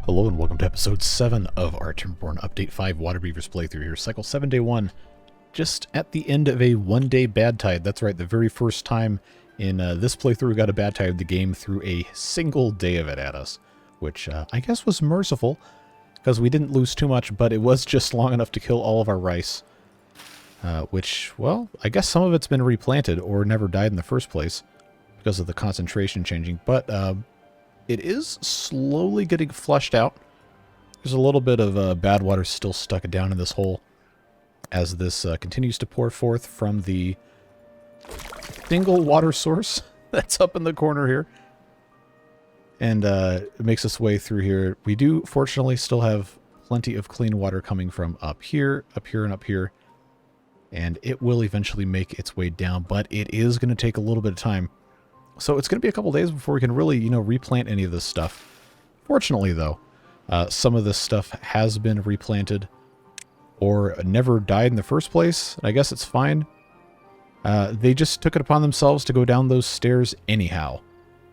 Hello and welcome to episode 7 of our Timberborn Update 5 Waterbeavers playthrough here. Cycle 7, Day 1. Just at the end of a one-day bad tide. That's right, the very first time in this playthrough we got a bad tide of the game through a single day of it at us. Which I guess was merciful, because we didn't lose too much, but it was just long enough to kill all of our rice. Which, well, I guess some of it's been replanted or never died in the first place because of the concentration changing. But it is slowly getting flushed out. There's a little bit of bad water still stuck down in this hole as this continues to pour forth from the single water source that's up in the corner here. And it makes its way through here. We do, fortunately, still have plenty of clean water coming from up here, and up here. And it will eventually make its way down, but it is going to take a little bit of time. So it's going to be a couple days before we can really, replant any of this stuff. Fortunately, though, some of this stuff has been replanted or never died in the first place. I guess it's fine. They just took it upon themselves to go down those stairs anyhow.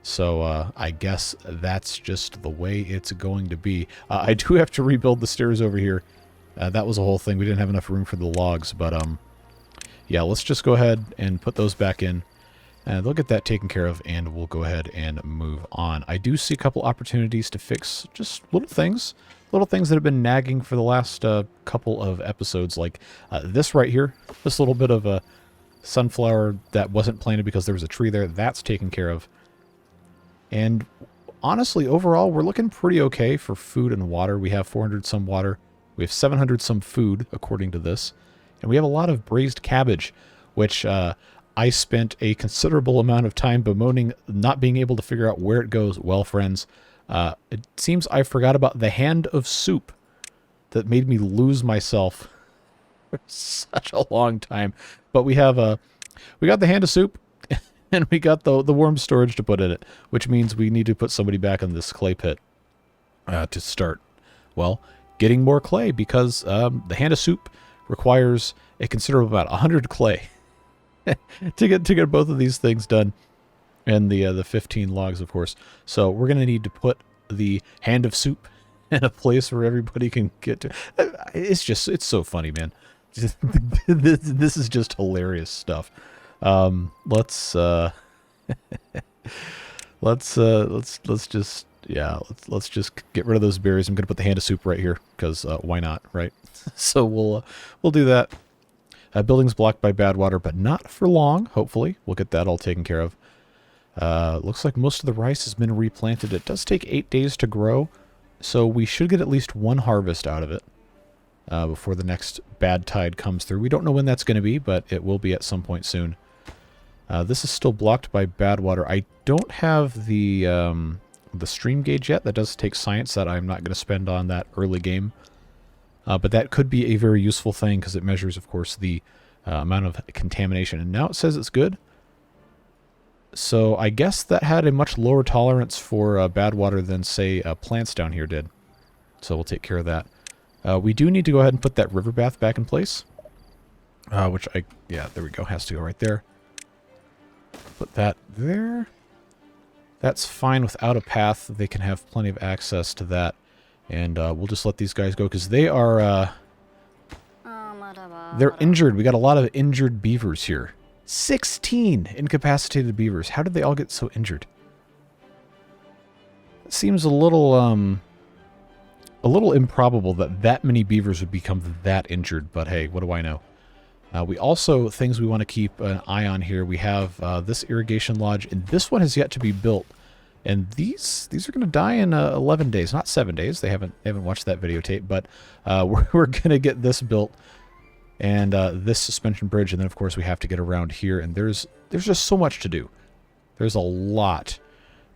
So I guess that's just the way it's going to be. I do have to rebuild the stairs over here. That was a whole thing. We didn't have enough room for the logs, but yeah, let's just go ahead and put those back in. They'll get that taken care of, and we'll go ahead and move on. I do see a couple opportunities to fix just little things that have been nagging for the last couple of episodes, like this right here. This little bit of a sunflower that wasn't planted because there was a tree there. That's taken care of. And honestly, overall, we're looking pretty okay for food and water. We have 400 some water. We have 700 some food, according to this. And we have a lot of braised cabbage, which I spent a considerable amount of time bemoaning not being able to figure out where it goes. Well, friends, it seems I forgot about the hand of soup that made me lose myself for such a long time. But we have we got the hand of soup, and we got the worm storage to put in it, which means we need to put somebody back in this clay pit to start, well, getting more clay, because the hand of soup requires a considerable amount, 100 clay. to get both of these things done, and the 15 logs, of course. So we're gonna need to put the hand of soup in a place where everybody can get to. It's so funny, man. This is just hilarious stuff. Let's just get rid of those berries. I'm gonna put the hand of soup right here because why not, right? So we'll do that. Building's blocked by bad water, but not for long, hopefully. We'll get that all taken care of. Looks like most of the rice has been replanted. It does take 8 days to grow, so we should get at least one harvest out of it before the next bad tide comes through. We don't know when that's going to be, but it will be at some point soon. This is still blocked by bad water. I don't have the stream gauge yet. That does take science that I'm not going to spend on that early game. But that could be a very useful thing because it measures, of course, the amount of contamination. And now it says it's good. So I guess that had a much lower tolerance for bad water than, say, plants down here did. So we'll take care of that. We do need to go ahead and put that river bath back in place. Yeah, there we go. Has to go right there. Put that there. That's fine without a path. They can have plenty of access to that. And we'll just let these guys go because they are they're injured. We got a lot of injured beavers here. 16 incapacitated beavers. How did they all get so injured? It seems a little improbable that many beavers would become that injured, but hey, what do I know? We also, things we want to keep an eye on here. We have this irrigation lodge, and this one has yet to be built. And these are going to die in 11 days, not 7 days. They haven't watched that videotape, but we're going to get this built, and this suspension bridge, and then of course we have to get around here. And there's just so much to do. There's a lot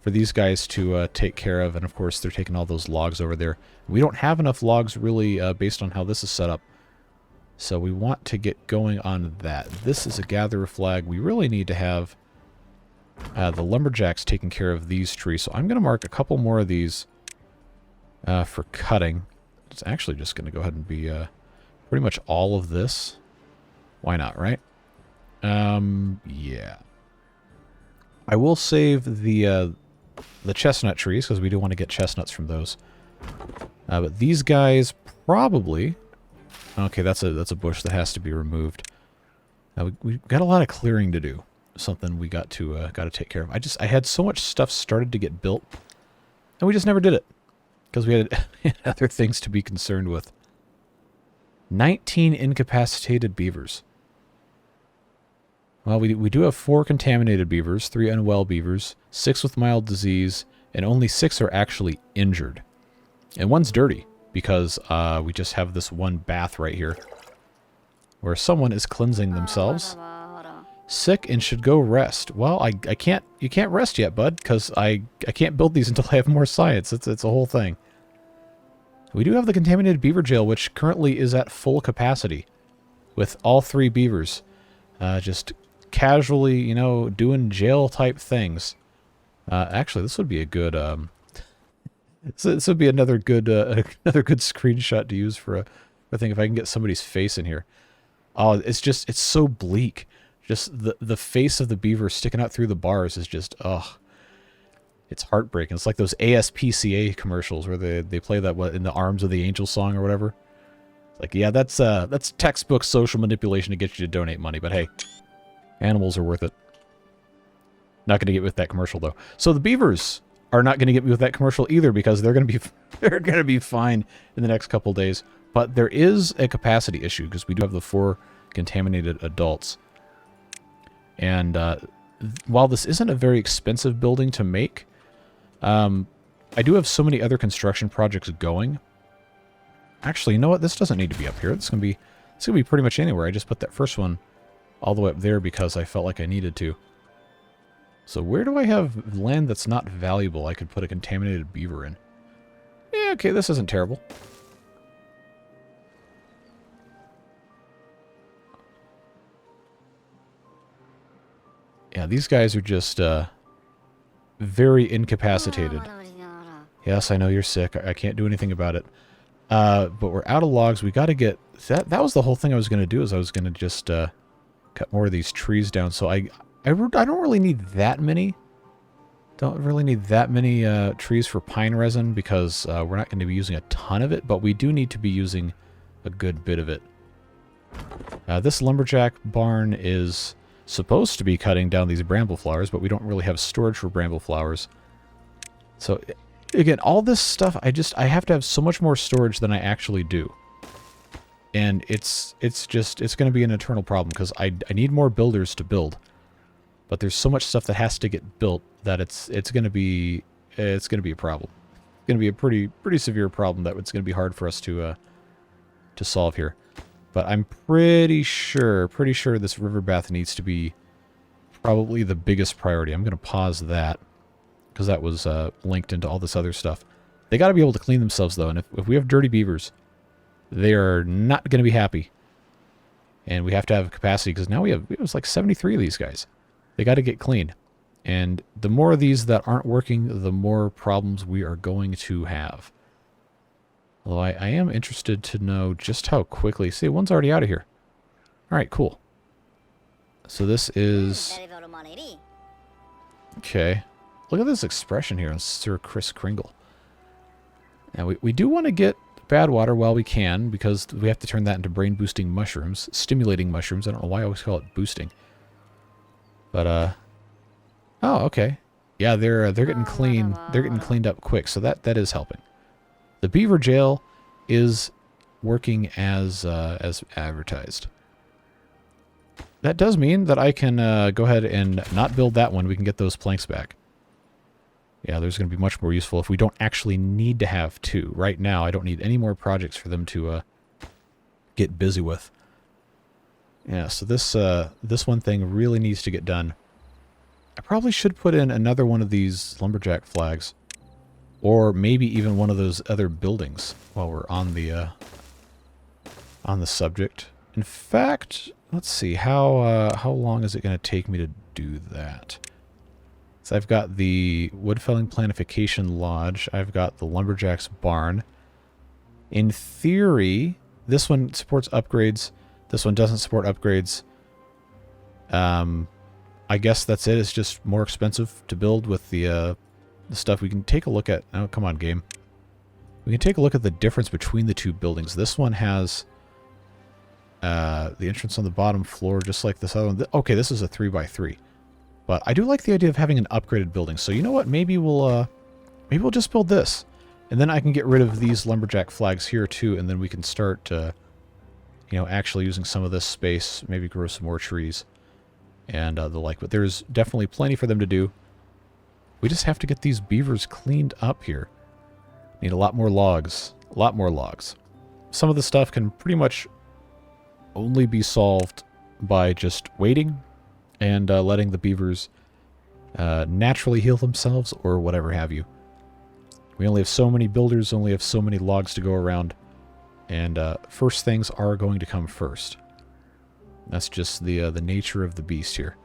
for these guys to take care of, and of course they're taking all those logs over there. We don't have enough logs really based on how this is set up, so we want to get going on that. This is a gatherer flag. We really need to have the lumberjacks taking care of these trees. So I'm going to mark a couple more of these for cutting. It's actually just going to go ahead and be pretty much all of this. Why not, right? Yeah. I will save the chestnut trees because we do want to get chestnuts from those. But these guys probably... Okay, that's a bush that has to be removed. We've got a lot of clearing to do. Something we got to take care of. I had so much stuff started to get built, and we just never did it. Because we had other things to be concerned with. 19 incapacitated beavers. Well, we do have 4 contaminated beavers, 3 unwell beavers, 6 with mild disease, and only 6 are actually injured. And 1's dirty, because we just have this one bath right here, where someone is cleansing themselves. Sick and should go rest. Well, I can't. You can't rest yet, bud, because I can't build these until I have more science. It's a whole thing. We do have the contaminated beaver jail, which currently is at full capacity, with all 3 beavers, just casually, you know, doing jail type things. Actually, this would be a good. This would be another good screenshot to use for a thing. If I can get somebody's face in here. Oh, it's so bleak. Just the face of the beaver sticking out through the bars is just, ugh. It's heartbreaking. It's like those ASPCA commercials where they play that in the Arms of the Angel song or whatever. It's like, yeah, that's textbook social manipulation to get you to donate money, but hey, animals are worth it. Not going to get with that commercial though. So the beavers are not going to get me with that commercial either, because they're going to be fine in the next couple days. But there is a capacity issue because we do have the 4 contaminated adults. And while this isn't a very expensive building to make, I do have so many other construction projects going. Actually, you know what? This doesn't need to be up here. It's gonna be pretty much anywhere. I just put that first one all the way up there because I felt like I needed to. So where do I have land that's not valuable I could put a contaminated beaver in? Yeah, okay, this isn't terrible. Yeah, these guys are just very incapacitated. Yes, I know you're sick. I can't do anything about it. But we're out of logs. We got to get... That was the whole thing I was going to do, is I was going to just cut more of these trees down. So I don't really need that many. Don't really need that many trees for pine resin, because we're not going to be using a ton of it, but we do need to be using a good bit of it. This lumberjack barn is supposed to be cutting down these bramble flowers, but we don't really have storage for bramble flowers. So again, all this stuff, I have to have so much more storage than I actually do. And it's going to be an eternal problem, because I need more builders to build. But there's so much stuff that has to get built that it's going to be a problem. It's going to be a pretty severe problem that it's going to be hard for us to solve here. But I'm pretty sure this river bath needs to be probably the biggest priority. I'm going to pause that, because that was linked into all this other stuff. They got to be able to clean themselves, though. And if we have dirty beavers, they are not going to be happy. And we have to have capacity, because now it was like 73 of these guys. They got to get clean. And the more of these that aren't working, the more problems we are going to have. Although I am interested to know just how quickly... See, one's already out of here. Alright, cool. So this is... Okay. Look at this expression here on Sir Kris Kringle. Now, we do want to get bad water while we can, because we have to turn that into brain-boosting mushrooms. Stimulating mushrooms. I don't know why I always call it boosting. But, oh, okay. Yeah, they're getting clean. They're getting cleaned up quick, so that is helping. The beaver jail is working as advertised. That does mean that I can go ahead and not build that one. We can get those planks back. Yeah, there's going to be much more useful if we don't actually need to have 2. Right now, I don't need any more projects for them to get busy with. Yeah, so this one thing really needs to get done. I probably should put in another one of these lumberjack flags. Or maybe even one of those other buildings while we're on the subject. In fact, let's see, how long is it going to take me to do that? So I've got the Woodfelling Planification Lodge. I've got the Lumberjack's Barn. In theory, this one supports upgrades. This one doesn't support upgrades. I guess that's it. It's just more expensive to build with the stuff. We can take a look at... Oh, come on, game. We can take a look at the difference between the two buildings. This one has the entrance on the bottom floor, just like this other one. Okay, this is a 3x3. But I do like the idea of having an upgraded building. So you know what? Maybe we'll just build this. And then I can get rid of these lumberjack flags here too, and then we can start, you know, actually using some of this space, maybe grow some more trees and the like. But there's definitely plenty for them to do. We just have to get these beavers cleaned up here. Need a lot more logs. A lot more logs. Some of the stuff can pretty much only be solved by just waiting and letting the beavers naturally heal themselves or whatever have you. We only have so many builders, only have so many logs to go around, and first things are going to come first. That's just the nature of the beast here.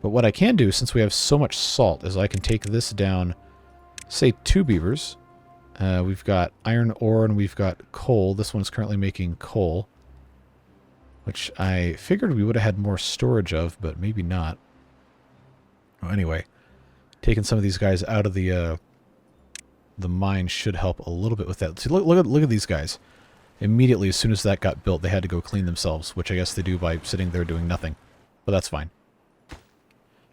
But what I can do, since we have so much salt, is I can take this down, say 2 beavers. We've got iron ore and we've got coal. This one's currently making coal, which I figured we would have had more storage of, but maybe not. Oh, anyway, taking some of these guys out of the mine should help a little bit with that. See, look at these guys. Immediately, as soon as that got built, they had to go clean themselves, which I guess they do by sitting there doing nothing. But that's fine.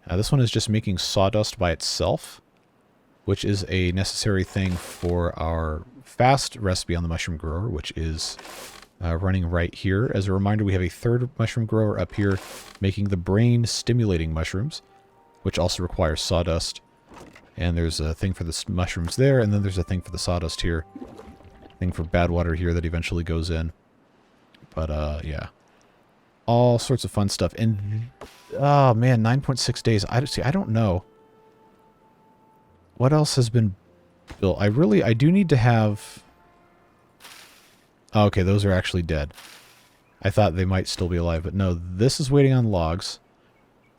This one is just making sawdust by itself, which is a necessary thing for our fast recipe on the mushroom grower, which is running right here. As a reminder, we have a 3rd mushroom grower up here making the brain-stimulating mushrooms, which also requires sawdust. And there's a thing for the mushrooms there, and then there's a thing for the sawdust here. Thing for bad water here that eventually goes in. But, yeah. All sorts of fun stuff. And, oh man, 9.6 days. I don't know. What else has been built? I do need to have... Oh, okay, those are actually dead. I thought they might still be alive, but no, this is waiting on logs.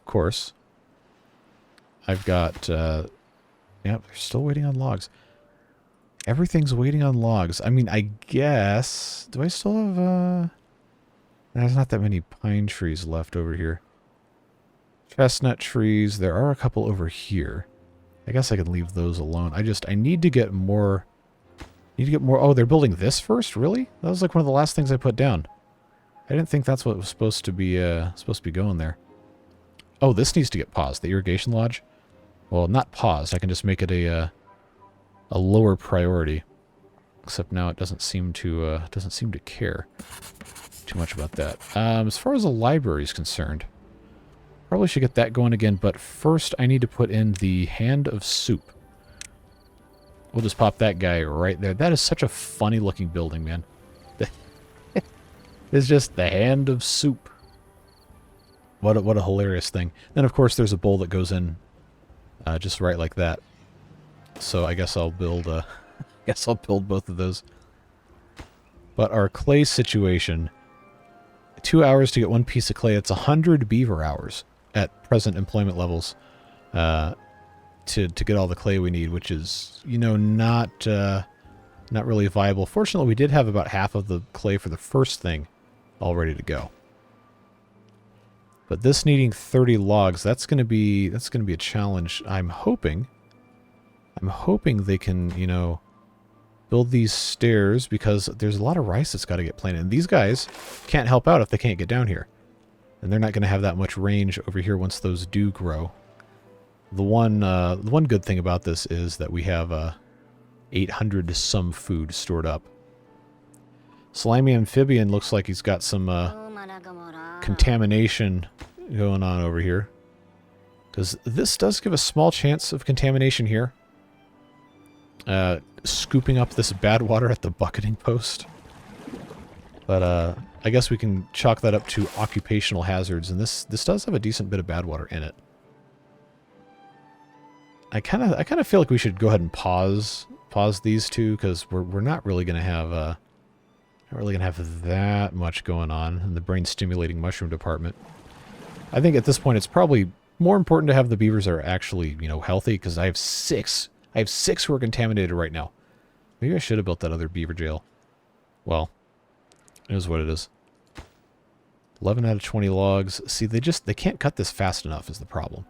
Of course. I've got, yep, they're still waiting on logs. Everything's waiting on logs. I mean, I guess... Do I still have, There's not that many pine trees left over here. Chestnut trees. There are a couple over here. I guess I can leave those alone. I need to get more... Oh, they're building this first? Really? That was like one of the last things I put down. I didn't think that's what was supposed to be going there. Oh, this needs to get paused. The irrigation lodge? Well, not paused. I can just make it a lower priority. Except now it doesn't seem to care too much about that. As far as the library is concerned, probably should get that going again, but first I need to put in the Hand of Soup. We'll just pop that guy right there. That is such a funny looking building, man. It's just the Hand of Soup. What a hilarious thing. Then of course there's a bowl that goes in just right like that. So I guess I'll build both of those. But our clay situation, 2 hours to get 1 piece of clay. It's 100 beaver hours at present employment levels to get all the clay we need, which is, you know, not really viable. Fortunately, we did have about half of the clay for the first thing all ready to go. But this needing 30 logs, that's going to be a challenge. I'm hoping they can, you know, build these stairs, because there's a lot of rice that's got to get planted. And these guys can't help out if they can't get down here. And they're not going to have that much range over here once those do grow. The one good thing about this is that we have 800 some food stored up. Slimy Amphibian looks like he's got some contamination going on over here. Because this does give a small chance of contamination here. Scooping up this bad water at the bucketing post. But I guess we can chalk that up to occupational hazards, and this does have a decent bit of bad water in it. I kind of feel like we should go ahead and pause these two, because we're not really going to have that much going on in the brain stimulating mushroom department. I think at this point it's probably more important to have the beavers that are actually, you know, healthy, because I have 6 who are contaminated right now. Maybe I should have built that other beaver jail. Well, it is what it is. 11 out of 20 logs. See, they can't cut this fast enough is the problem.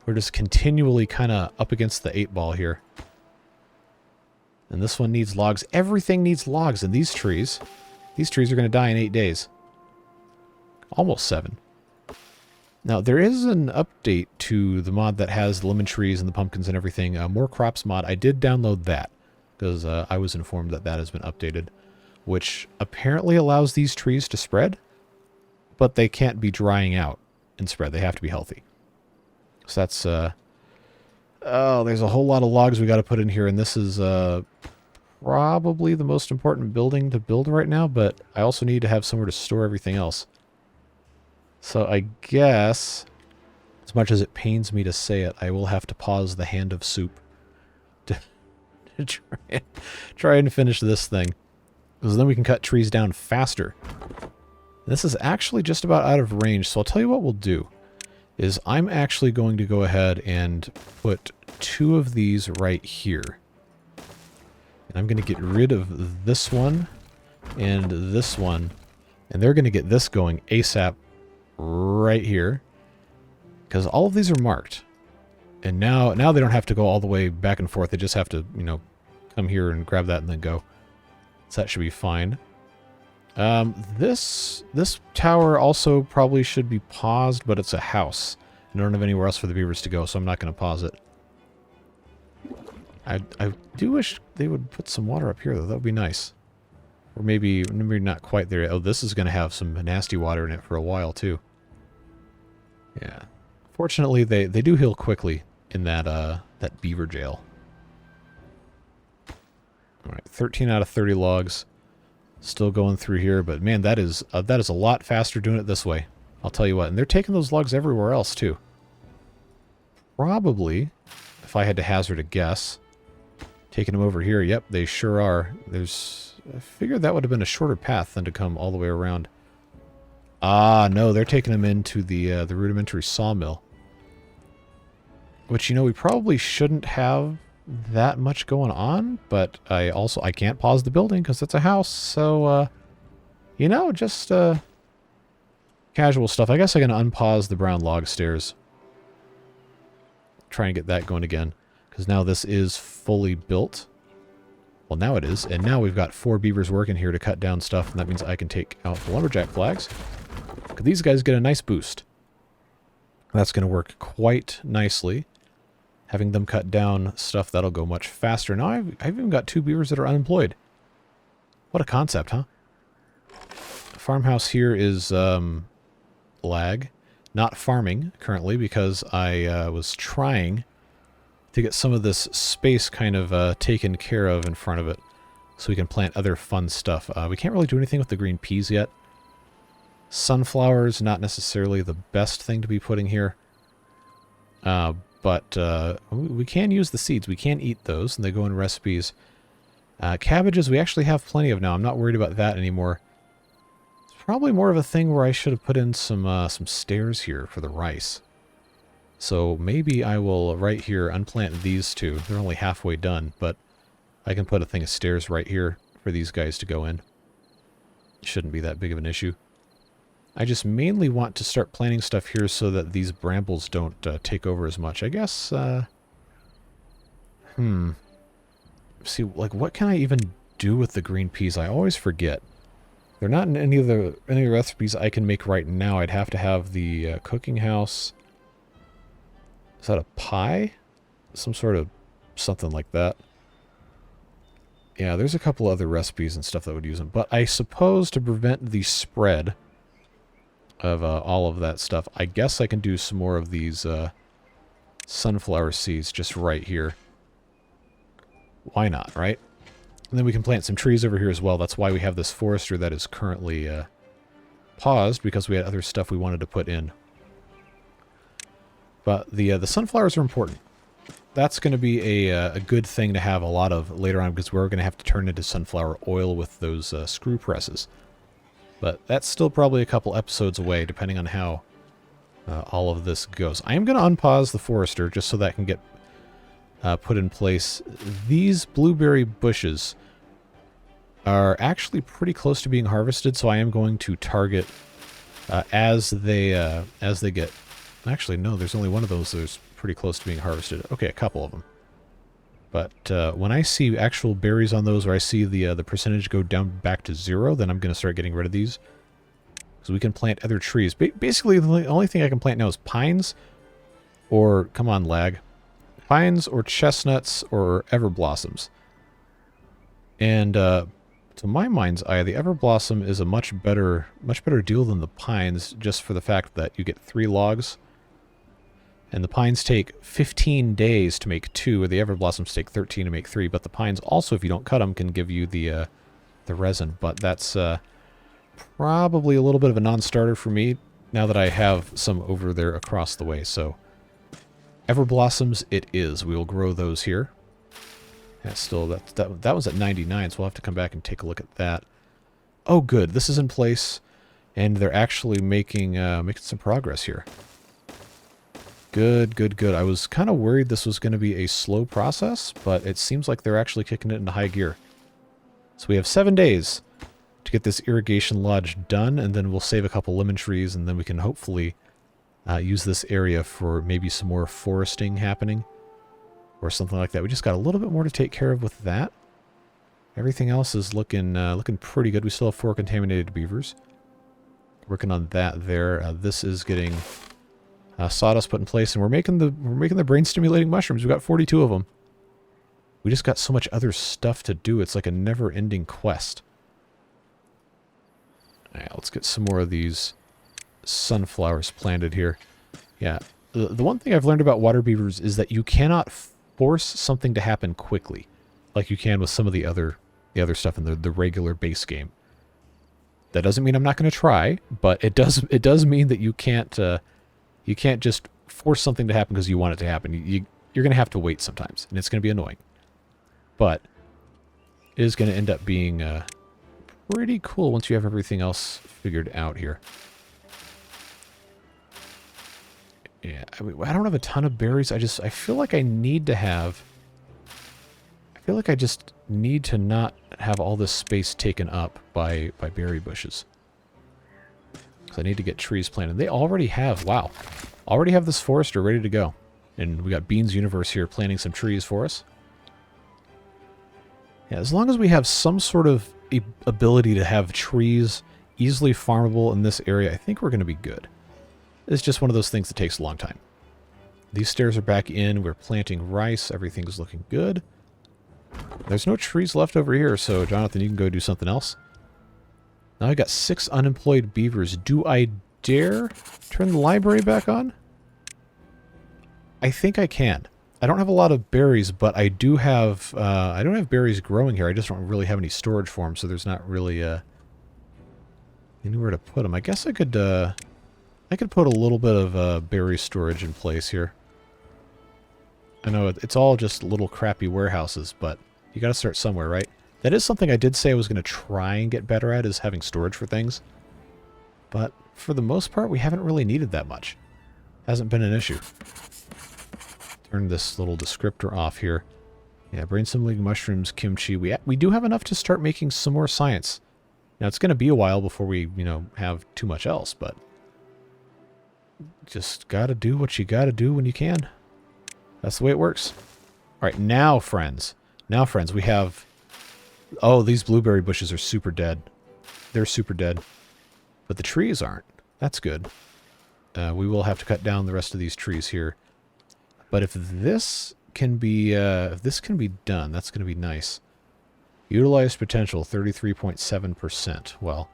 We're just continually kind of up against the 8 ball here. And this one needs logs. Everything needs logs in these trees. These trees are going to die in 8 days. Almost 7. Now, there is an update to the mod that has the lemon trees and the pumpkins and everything. More crops mod. I did download that because I was informed that that has been updated, which apparently allows these trees to spread, but they can't be drying out and spread. They have to be healthy. So that's... oh, there's a whole lot of logs we got to put in here, and this is probably the most important building to build right now, but I also need to have somewhere to store everything else. So I guess, as much as it pains me to say it, I will have to pause the hand of soup to try and finish this thing. Because then we can cut trees down faster. This is actually just about out of range, so I'll tell you what we'll do. Is I'm actually going to go ahead and put 2 of these right here. And I'm going to get rid of this one and this one. And they're going to get this going ASAP right here. Because all of these are marked. And now they don't have to go all the way back and forth. They just have to, you know, come here and grab that and then go. So that should be fine. This tower also probably should be paused, but it's a house. I don't have anywhere else for the beavers to go, so I'm not going to pause it. I do wish they would put some water up here, though. That would be nice. Or maybe not quite there. Oh, this is going to have some nasty water in it for a while, too. Yeah. Fortunately, they do heal quickly in that that beaver jail. All right, 13 out of 30 logs. Still going through here, but man, that is a lot faster doing it this way. I'll tell you what. And they're taking those logs everywhere else, too. Probably, if I had to hazard a guess, taking them over here. Yep, they sure are. I figured that would have been a shorter path than to come all the way around. Ah, no, they're taking them into the rudimentary sawmill. Which, you know, we probably shouldn't have that much going on, but I can't pause the building because it's a house, so you know, just casual stuff. I guess I'm gonna unpause the brown log stairs, try and get that going again, because now this is fully built. Well, now it is, and now we've got 4 beavers working here to cut down stuff, and that means I can take out the lumberjack flags. These guys get a nice boost. That's going to work quite nicely. Having them cut down stuff, that'll go much faster. Now I've even got 2 beavers that are unemployed. What a concept, huh? Farmhouse here is lag. Not farming currently because I was trying to get some of this space kind of taken care of in front of it so we can plant other fun stuff. We can't really do anything with the green peas yet. Sunflowers, not necessarily the best thing to be putting here. But we can use the seeds. We can eat those, and they go in recipes. Cabbages we actually have plenty of now. I'm not worried about that anymore. It's probably more of a thing where I should have put in some stairs here for the rice. So maybe I will, right here, unplant these 2. They're only halfway done, but I can put a thing of stairs right here for these guys to go in. Shouldn't be that big of an issue. I just mainly want to start planting stuff here so that these brambles don't take over as much. I guess, see, like, what can I even do with the green peas? I always forget. They're not in any of the recipes I can make right now. I'd have to have the cooking house. Is that a pie? Some sort of something like that. Yeah, there's a couple other recipes and stuff that would use them. But I suppose to prevent the spread of all of that stuff, I guess I can do some more of these sunflower seeds just right here. Why not, right? And then we can plant some trees over here as well. That's why we have this forester that is currently paused, because we had other stuff we wanted to put in. But the sunflowers are important. That's going to be a good thing to have a lot of later on, because we're going to have to turn into sunflower oil with those screw presses. But that's still probably a couple episodes away, depending on how all of this goes. I am going to unpause the forester just so that can get put in place. These blueberry bushes are actually pretty close to being harvested, so I am going to target as they get... Actually, no, there's only one of those that's pretty close to being harvested. Okay, a couple of them. But when I see actual berries on those, or I see the percentage go down back to 0, then I'm going to start getting rid of these. So we can plant other trees. Basically, the only thing I can plant now is pines, or, come on, lag. Pines, or chestnuts, or everblossoms. And to my mind's eye, the everblossom is a much better deal than the pines, just for the fact that you get 3 logs. And the pines take 15 days to make 2, or the everblossoms take 13 to make 3. But the pines also, if you don't cut them, can give you the resin. But that's probably a little bit of a non-starter for me, now that I have some over there across the way. So, everblossoms it is. We will grow those here. That's still, that was at 99, so we'll have to come back and take a look at that. Oh, good. This is in place, and they're actually making some progress here. Good, good, good. I was kind of worried this was going to be a slow process, but it seems like they're actually kicking it into high gear. So we have 7 days to get this irrigation lodge done, and then we'll save a couple lemon trees, and then we can hopefully use this area for maybe some more foresting happening, or something like that. We just got a little bit more to take care of with that. Everything else is looking pretty good. We still have 4 contaminated beavers. Working on that there. This is getting sawdust put in place, and we're making the brain stimulating mushrooms. We've got 42 of them. We just got so much other stuff to do. It's like a never-ending quest. All right, let's get some more of these sunflowers planted here. Yeah, the one thing I've learned about water beavers is that you cannot force something to happen quickly, like you can with some of the other stuff in the regular base game. That doesn't mean I'm not going to try, but it does mean that you can't just force something to happen because you want it to happen. You're going to have to wait sometimes, and it's going to be annoying. But it is going to end up being pretty cool once you have everything else figured out here. Yeah, I mean, I don't have a ton of berries. I feel like I need to have... I feel like I just need to not have all this space taken up by berry bushes. Because I need to get trees planted. They already have, wow, already have this forester ready to go. And we got Beans Universe here planting some trees for us. Yeah, as long as we have some sort of ability to have trees easily farmable in this area, I think we're going to be good. It's just one of those things that takes a long time. These stairs are back in. We're planting rice. Everything's looking good. There's no trees left over here, so Jonathan, you can go do something else. Now I got 6 unemployed beavers. Do I dare turn the library back on? I think I can. I don't have a lot of berries, but I do have... I don't have berries growing here. I just don't really have any storage for them, so there's not really anywhere to put them. I guess I could put a little bit of berry storage in place here. I know it's all just little crappy warehouses, but you gotta start somewhere, right? That is something I did say I was going to try and get better at, is having storage for things. But for the most part, we haven't really needed that much. Hasn't been an issue. Turn this little descriptor off here. Yeah, brain stimulating mushrooms, kimchi. We do have enough to start making some more science. Now, it's going to be a while before we, have too much else, but... just gotta do what you gotta do when you can. That's the way it works. Alright, now, friends, we have... oh, these blueberry bushes are super dead. They're super dead. But the trees aren't. That's good. We will have to cut down the rest of these trees here. But if this can be done, that's going to be nice. Utilized potential, 33.7%. Well,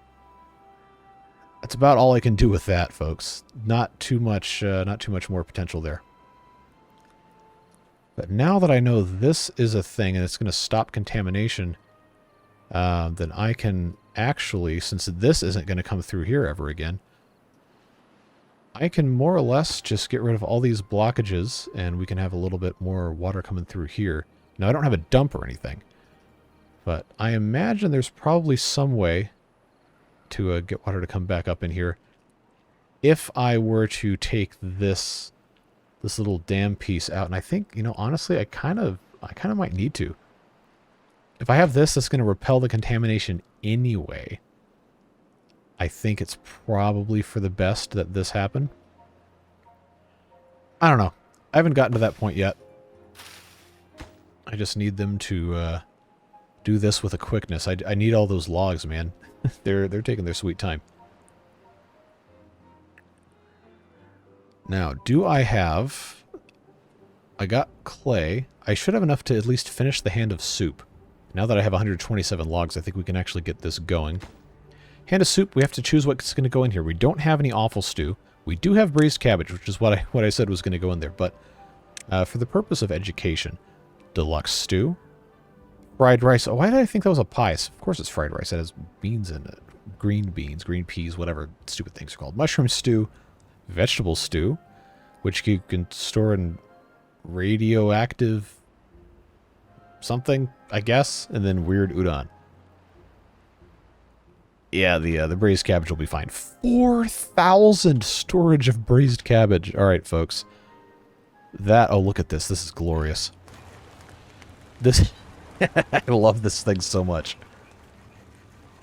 that's about all I can do with that, folks. Not too much more potential there. But now that I know this is a thing and it's going to stop contamination, then I can actually, since this isn't going to come through here ever again, I can more or less just get rid of all these blockages and we can have a little bit more water coming through here. Now, I don't have a dump or anything, but I imagine there's probably some way to get water to come back up in here. If I were to take this little dam piece out, and I think, honestly, I kind of might need to. If I have this, that's going to repel the contamination anyway. I think it's probably for the best that this happen. I don't know. I haven't gotten to that point yet. I just need them to do this with a quickness. I need all those logs, man. They're taking their sweet time. Now, do I have... I got clay. I should have enough to at least finish the hand of soup. Now that I have 127 logs, I think we can actually get this going. Hand of soup, we have to choose what's going to go in here. We don't have any awful stew. We do have braised cabbage, which is what I said was going to go in there. But for the purpose of education, deluxe stew, fried rice. Oh, why did I think that was a pie? Of course it's fried rice. That has beans in it. Green beans, green peas, whatever stupid things are called. Mushroom stew, vegetable stew, which you can store in radioactive something, I guess, and then weird udon. Yeah, the braised cabbage will be fine. 4,000 storage of braised cabbage. All right, folks. That, oh, look at this. This is glorious. This, I love this thing so much.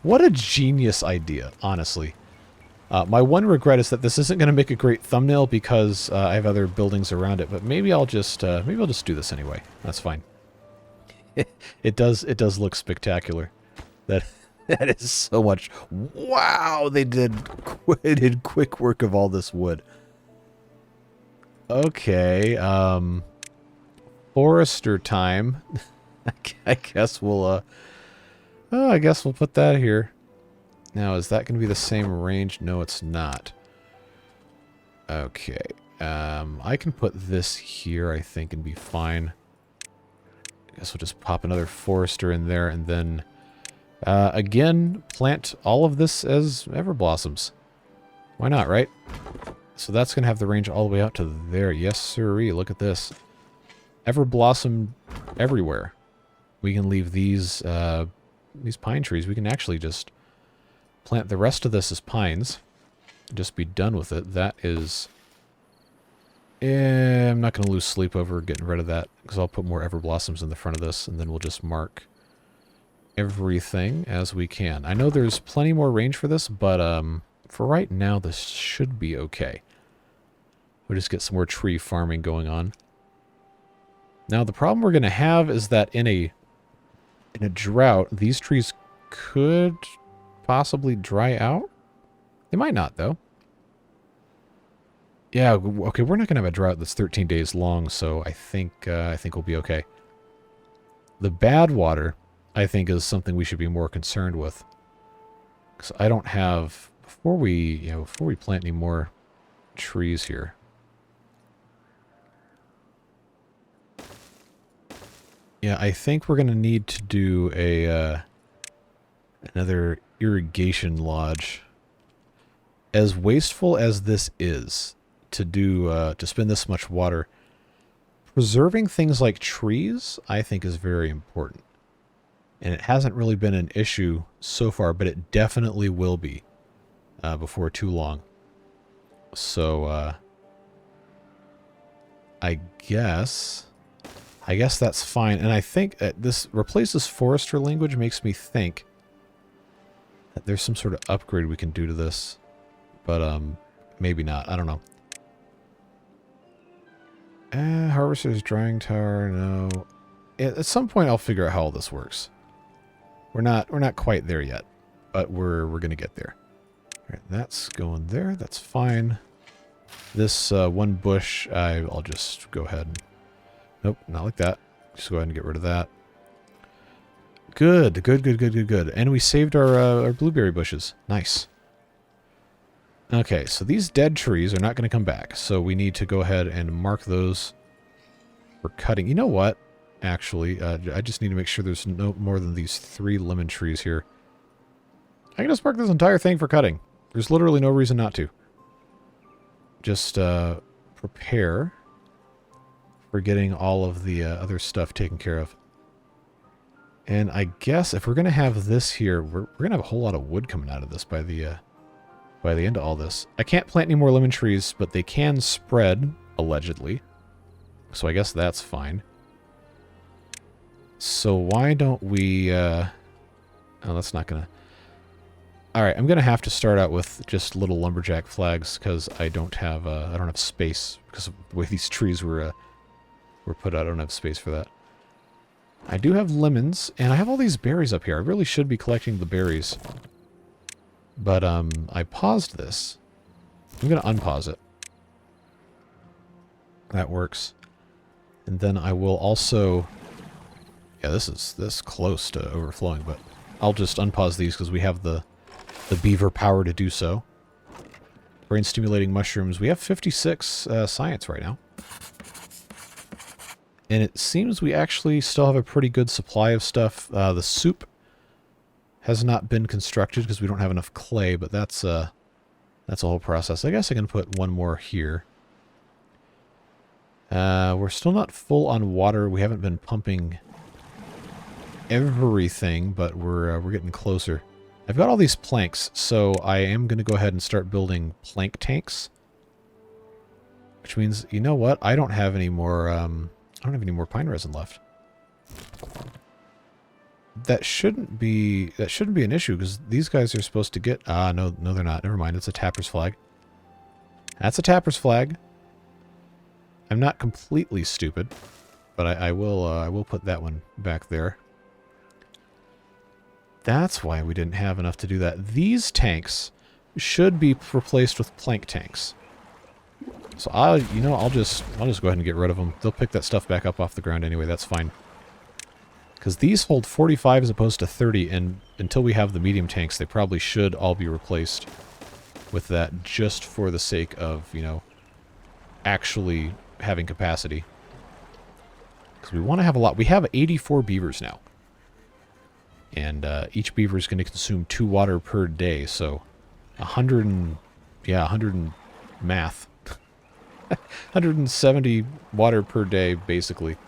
What a genius idea, honestly. My one regret is that this isn't going to make a great thumbnail because I have other buildings around it, but maybe I'll just do this anyway. That's fine. It does look spectacular. That is so much. Wow, they did quick work of all this wood. Okay, forester time. I guess we'll I guess we'll put that here. Now, is that going to be the same range? No, it's not. Okay. I can put this here, I think, and be fine. I guess we'll just pop another forester in there, and then, again, plant all of this as everblossoms. Why not, right? So that's going to have the range all the way out to there. Yes, sirree. Look at this. Everblossom everywhere. We can leave these pine trees. We can actually just plant the rest of this as pines. Just be done with it. That is... I'm not going to lose sleep over getting rid of that, because I'll put more everblossoms in the front of this, and then we'll just mark everything as we can. I know there's plenty more range for this, but for right now, this should be okay. We'll just get some more tree farming going on. Now, the problem we're going to have is that in a drought, these trees could possibly dry out. They might not, though. Yeah, okay, we're not going to have a drought that's 13 days long, so I think we'll be okay. The bad water, I think, is something we should be more concerned with. Because I don't have... Before we plant any more trees here... Yeah, I think we're going to need to do another irrigation lodge. As wasteful as this is to spend this much water, preserving things like trees, I think, is very important. And it hasn't really been an issue so far, but it definitely will be before too long. So, I guess that's fine. And I think this replaces forester language makes me think that there's some sort of upgrade we can do to this. But maybe not. I don't know. Harvester's drying tower, no. At some point I'll figure out how all this works. We're not quite there yet, but we're gonna get there. Alright, that's going there, that's fine. This one bush, I'll just go ahead and... Nope, not like that. Just go ahead and get rid of that. Good. And we saved our blueberry bushes. Nice. Okay, so these dead trees are not going to come back, so we need to go ahead and mark those for cutting. You know what? Actually, I just need to make sure there's no more than these 3 lemon trees here. I can just mark this entire thing for cutting. There's literally no reason not to. Just prepare for getting all of the other stuff taken care of. And I guess if we're going to have this here, we're going to have a whole lot of wood coming out of this by the end of all this. I can't plant any more lemon trees, but they can spread, allegedly. So I guess that's fine. So why don't we... oh, that's not going to... Alright, I'm going to have to start out with just little lumberjack flags, because I don't have space, because of the way these trees were put out. I don't have space for that. I do have lemons, and I have all these berries up here. I really should be collecting the berries. But, I paused this. I'm going to unpause it. That works. And then I will also... Yeah, this is close to overflowing, but I'll just unpause these because we have the beaver power to do so. Brain-stimulating mushrooms. We have 56 science right now. And it seems we actually still have a pretty good supply of stuff. The soup has not been constructed because we don't have enough clay, but that's a whole process. I guess I can put one more here. We're still not full on water. We haven't been pumping everything, but we're getting closer. I've got all these planks, so I am going to go ahead and start building plank tanks. Which means, you know what? I don't have any more, I don't have any more pine resin left. That shouldn't be an issue, because these guys are supposed to get... no, they're not. Never mind. It's a tapper's flag. That's a tapper's flag. I'm not completely stupid, but I will put that one back there. That's why we didn't have enough to do that. These tanks should be replaced with plank tanks. So I'll just go ahead and get rid of them. They'll pick that stuff back up off the ground anyway. That's fine. Because these hold 45 as opposed to 30, and until we have the medium tanks, they probably should all be replaced with that, just for the sake of, actually having capacity. Because we want to have a lot. We have 84 beavers now. And each beaver is going to consume 2 water per day, so 100 and math. 170 water per day, basically.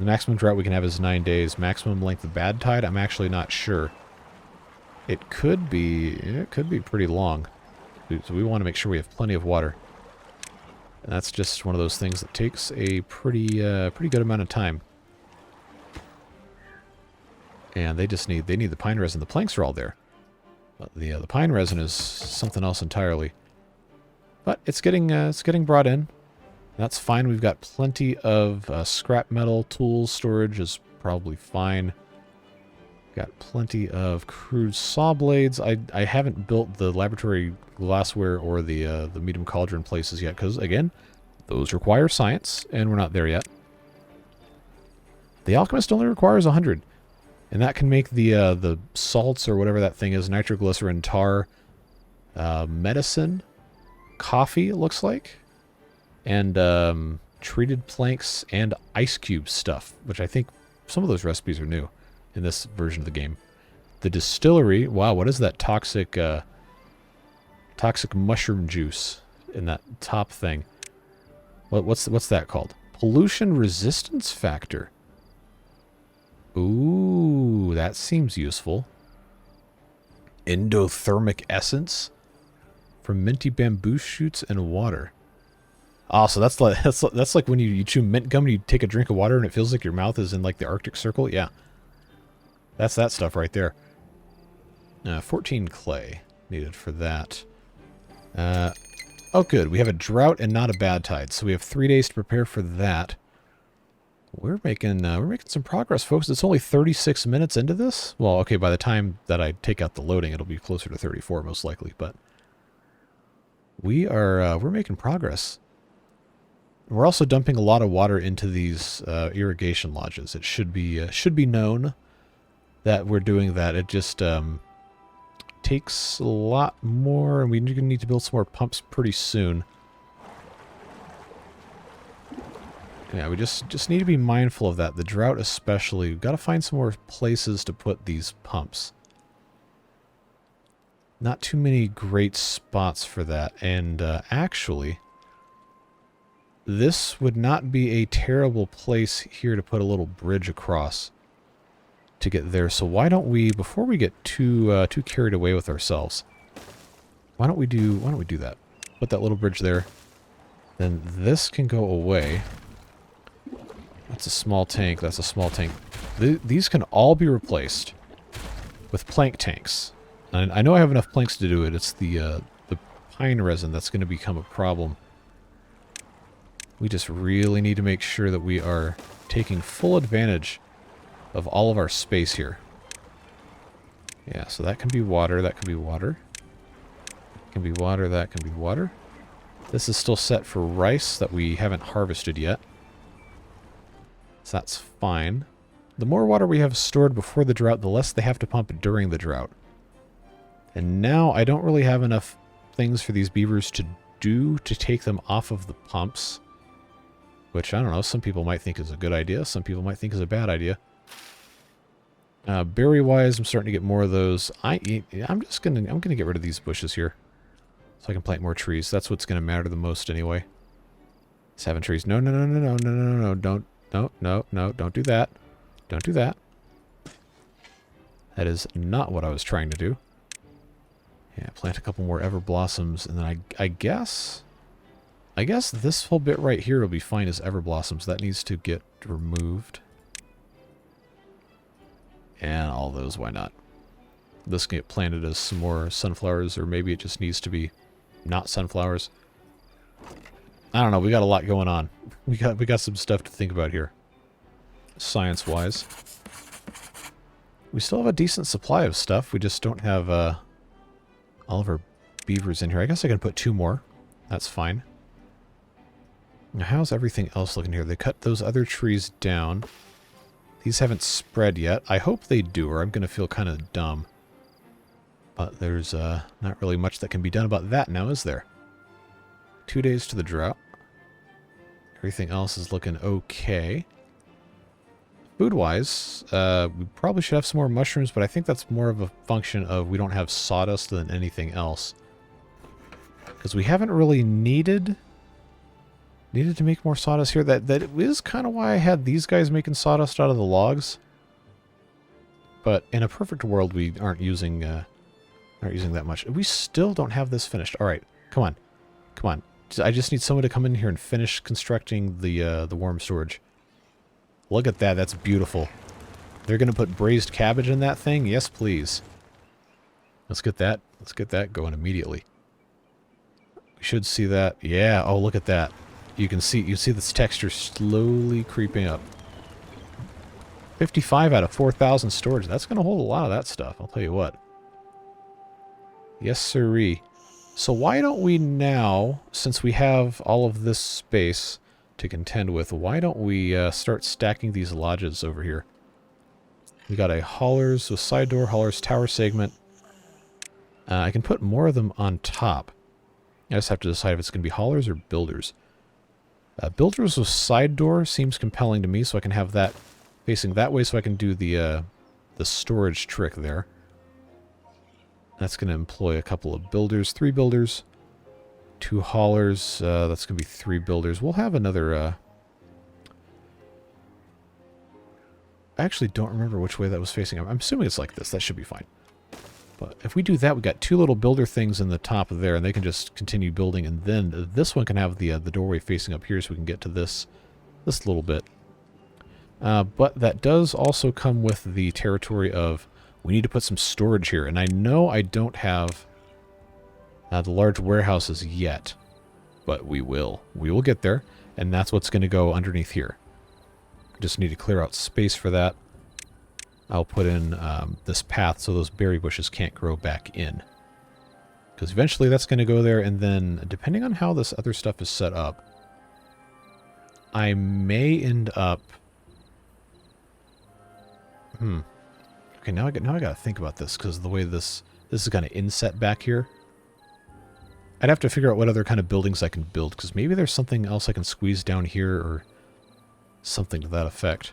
The maximum drought we can have is 9 days. Maximum length of bad tide, I'm actually not sure. It could be pretty long. So we want to make sure we have plenty of water. And that's just one of those things that takes a pretty good amount of time. And they need the pine resin. The planks are all there. But the pine resin is something else entirely. But it's getting brought in. That's fine. We've got plenty of scrap metal tools. Storage is probably fine. Got plenty of crude saw blades. I haven't built the laboratory glassware or the medium cauldron places yet, because again, those require science, and we're not there yet. The alchemist only requires 100. And that can make the salts, or whatever that thing is, nitroglycerin, tar, medicine, coffee, it looks like, and treated planks and ice cube stuff, which I think some of those recipes are new in this version of the game. The distillery, wow, what is that toxic mushroom juice in that top thing? What's that called? Pollution resistance factor. Ooh, that seems useful. Endothermic essence from minty bamboo shoots and water. Oh, so that's like when you chew mint gum and you take a drink of water and it feels like your mouth is in like the Arctic Circle. Yeah, that's that stuff right there. 14 clay needed for that. Oh, good. We have a drought and not a bad tide, so we have 3 days to prepare for that. We're making some progress, folks. It's only 36 minutes into this. Well, okay, by the time that I take out the loading, it'll be closer to 34 most likely. But we're making progress. We're also dumping a lot of water into these irrigation lodges. It should be known that we're doing that. It just takes a lot more, and we're going to need to build some more pumps pretty soon. Yeah, we just need to be mindful of that. The drought especially. We've got to find some more places to put these pumps. Not too many great spots for that. And actually, this would not be a terrible place here to put a little bridge across to get there. So why don't we, before we get too carried away with ourselves, why don't we do that? Put that little bridge there. Then this can go away. That's a small tank. That's a small tank. These can all be replaced with plank tanks. And I know I have enough planks to do it. It's the pine resin that's going to become a problem. We just really need to make sure that we are taking full advantage of all of our space here. Yeah, so that can be water, that can be water. Can be water, that can be water. This is still set for rice that we haven't harvested yet. So that's fine. The more water we have stored before the drought, the less they have to pump during the drought. And now I don't really have enough things for these beavers to do to take them off of the pumps. Which, I don't know, some people might think is a good idea, some people might think is a bad idea. Berry-wise, I'm starting to get more of those. I'm gonna get rid of these bushes here, so I can plant more trees. That's what's gonna matter the most anyway. 7 trees. No, no, no, no, no, no, no, no, don't, no, no, no, don't do that. Don't do that. That is not what I was trying to do. Yeah, plant a couple more ever blossoms, and then I guess this whole bit right here will be fine as ever blossoms. That needs to get removed. And all those, why not? This can get planted as some more sunflowers, or maybe it just needs to be not sunflowers. I don't know, we got a lot going on. We got some stuff to think about here. Science-wise. We still have a decent supply of stuff, we just don't have all of our beavers in here. I guess I can put 2 more. That's fine. Now how's everything else looking here? They cut those other trees down. These haven't spread yet. I hope they do, or I'm going to feel kind of dumb. But there's not really much that can be done about that now, is there? 2 days to the drought. Everything else is looking okay. Food-wise, we probably should have some more mushrooms, but I think that's more of a function of we don't have sawdust than anything else. Because we haven't really needed to make more sawdust here. That is kind of why I had these guys making sawdust out of the logs. But in a perfect world, we aren't using that much. We still don't have this finished. All right, come on, come on. I just need someone to come in here and finish constructing the worm storage. Look at that. That's beautiful. They're gonna put braised cabbage in that thing. Yes, please. Let's get that. Let's get that going immediately. We should see that. Yeah. Oh, look at that. You see this texture slowly creeping up. 55 out of 4,000 storage. That's going to hold a lot of that stuff, I'll tell you what. Yes, sirree. So why don't we now, since we have all of this space to contend with, why don't we start stacking these lodges over here? We got a haulers, so side door, haulers, tower segment. I can put more of them on top. I just have to decide if it's going to be haulers or builders. Builders with side door seems compelling to me, so I can have that facing that way, so I can do the storage trick there. That's going to employ a couple of builders, 3 builders, 2 haulers. That's going to be 3 builders. We'll have another. I actually don't remember which way that was facing. I'm assuming it's like this. That should be fine. But if we do that, we got 2 little builder things in the top there, and they can just continue building. And then this one can have the doorway facing up here, so we can get to this little bit. But that does also come with the territory of we need to put some storage here. And I know I don't have the large warehouses yet, but we will. We will get there, and that's what's going to go underneath here. Just need to clear out space for that. I'll put in this path so those berry bushes can't grow back in. Because eventually that's going to go there, and then depending on how this other stuff is set up, I may end up... Okay, now I got to think about this, because the way this is kind of inset back here. I'd have to figure out what other kind of buildings I can build, because maybe there's something else I can squeeze down here, or something to that effect.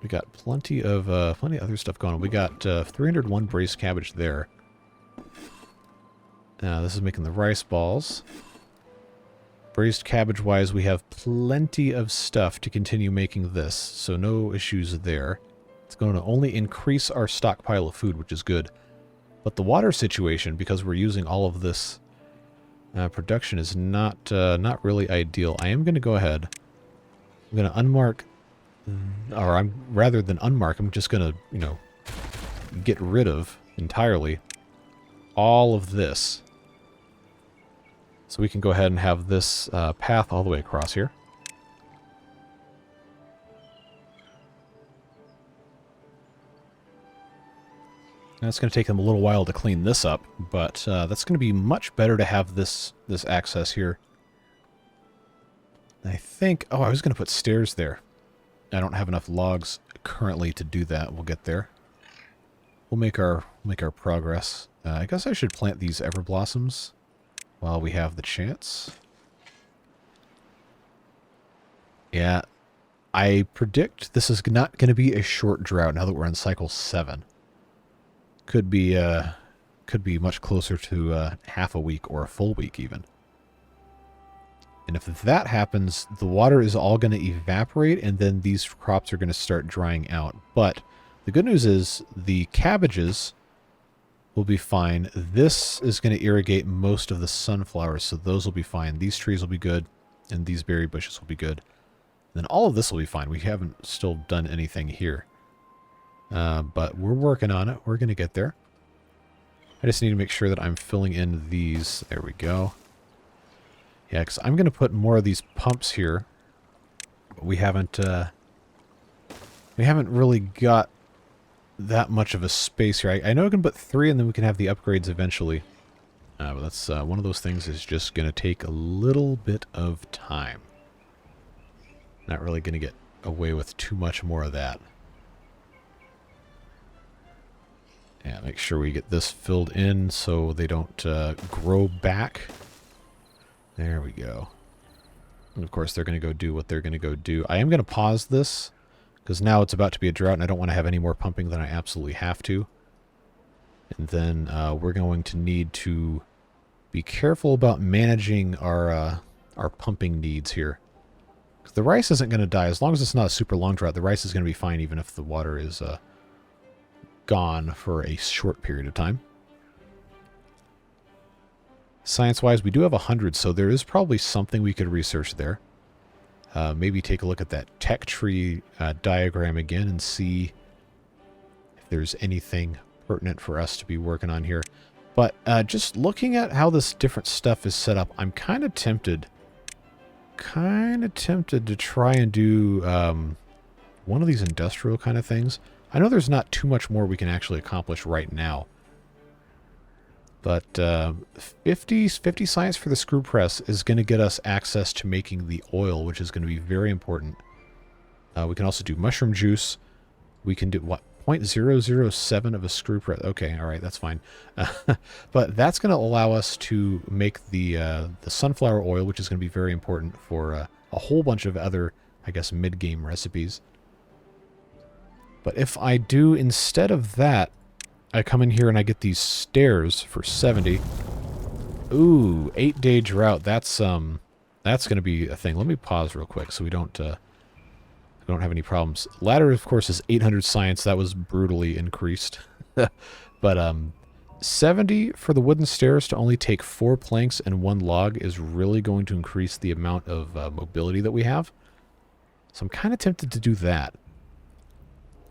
We got plenty of other stuff going on. We got 301 braised cabbage there. This is making the rice balls. Braised cabbage-wise, we have plenty of stuff to continue making this, so no issues there. It's going to only increase our stockpile of food, which is good. But the water situation, because we're using all of this production, is not really ideal. I am going to go ahead. I'm going to unmark, or rather than unmark, I'm just going to, get rid of entirely all of this. So we can go ahead and have this path all the way across here. And it's going to take them a little while to clean this up, but that's going to be much better to have this access here. I think... Oh, I was going to put stairs there. I don't have enough logs currently to do that. We'll get there. We'll make our progress. I guess I should plant these everblossoms while we have the chance. Yeah, I predict this is not going to be a short drought now that we're on cycle 7. Could be much closer to half a week or a full week even. And if that happens, the water is all going to evaporate, and then these crops are going to start drying out. But the good news is the cabbages will be fine. This is going to irrigate most of the sunflowers, so those will be fine. These trees will be good, and these berry bushes will be good. And then all of this will be fine. We haven't still done anything here. But we're working on it. We're going to get there. I just need to make sure that I'm filling in these. There we go. Yeah, because I'm going to put more of these pumps here. But we haven't really got that much of a space here. I know I can put 3 and then we can have the upgrades eventually. But that's one of those things is just going to take a little bit of time. Not really going to get away with too much more of that. Yeah, make sure we get this filled in so they don't grow back. There we go. And of course, they're going to go do what they're going to go do. I am going to pause this because now it's about to be a drought and I don't want to have any more pumping than I absolutely have to. And then we're going to need to be careful about managing our pumping needs here. The rice isn't going to die. As long as it's not a super long drought, the rice is going to be fine even if the water is gone for a short period of time. Science-wise, we do have 100, so there is probably something we could research there. Maybe take a look at that tech tree diagram again and see if there's anything pertinent for us to be working on here. But just looking at how this different stuff is set up, I'm kind of tempted to try and do one of these industrial kind of things. I know there's not too much more we can actually accomplish right now. But 50 science for the screw press is going to get us access to making the oil, which is going to be very important. We can also do mushroom juice. We can do, what, 0.007 of a screw press. Okay, all right, that's fine. But that's going to allow us to make the sunflower oil, which is going to be very important for a whole bunch of other, I guess, mid-game recipes. But if I do, instead of that, I come in here and I get these stairs for 70. Ooh, 8-day drought. That's going to be a thing. Let me pause real quick so we don't have any problems. Ladder, of course, is 800 science. That was brutally increased. But 70 for the wooden stairs to only take 4 planks and 1 log is really going to increase the amount of mobility that we have. So I'm kind of tempted to do that.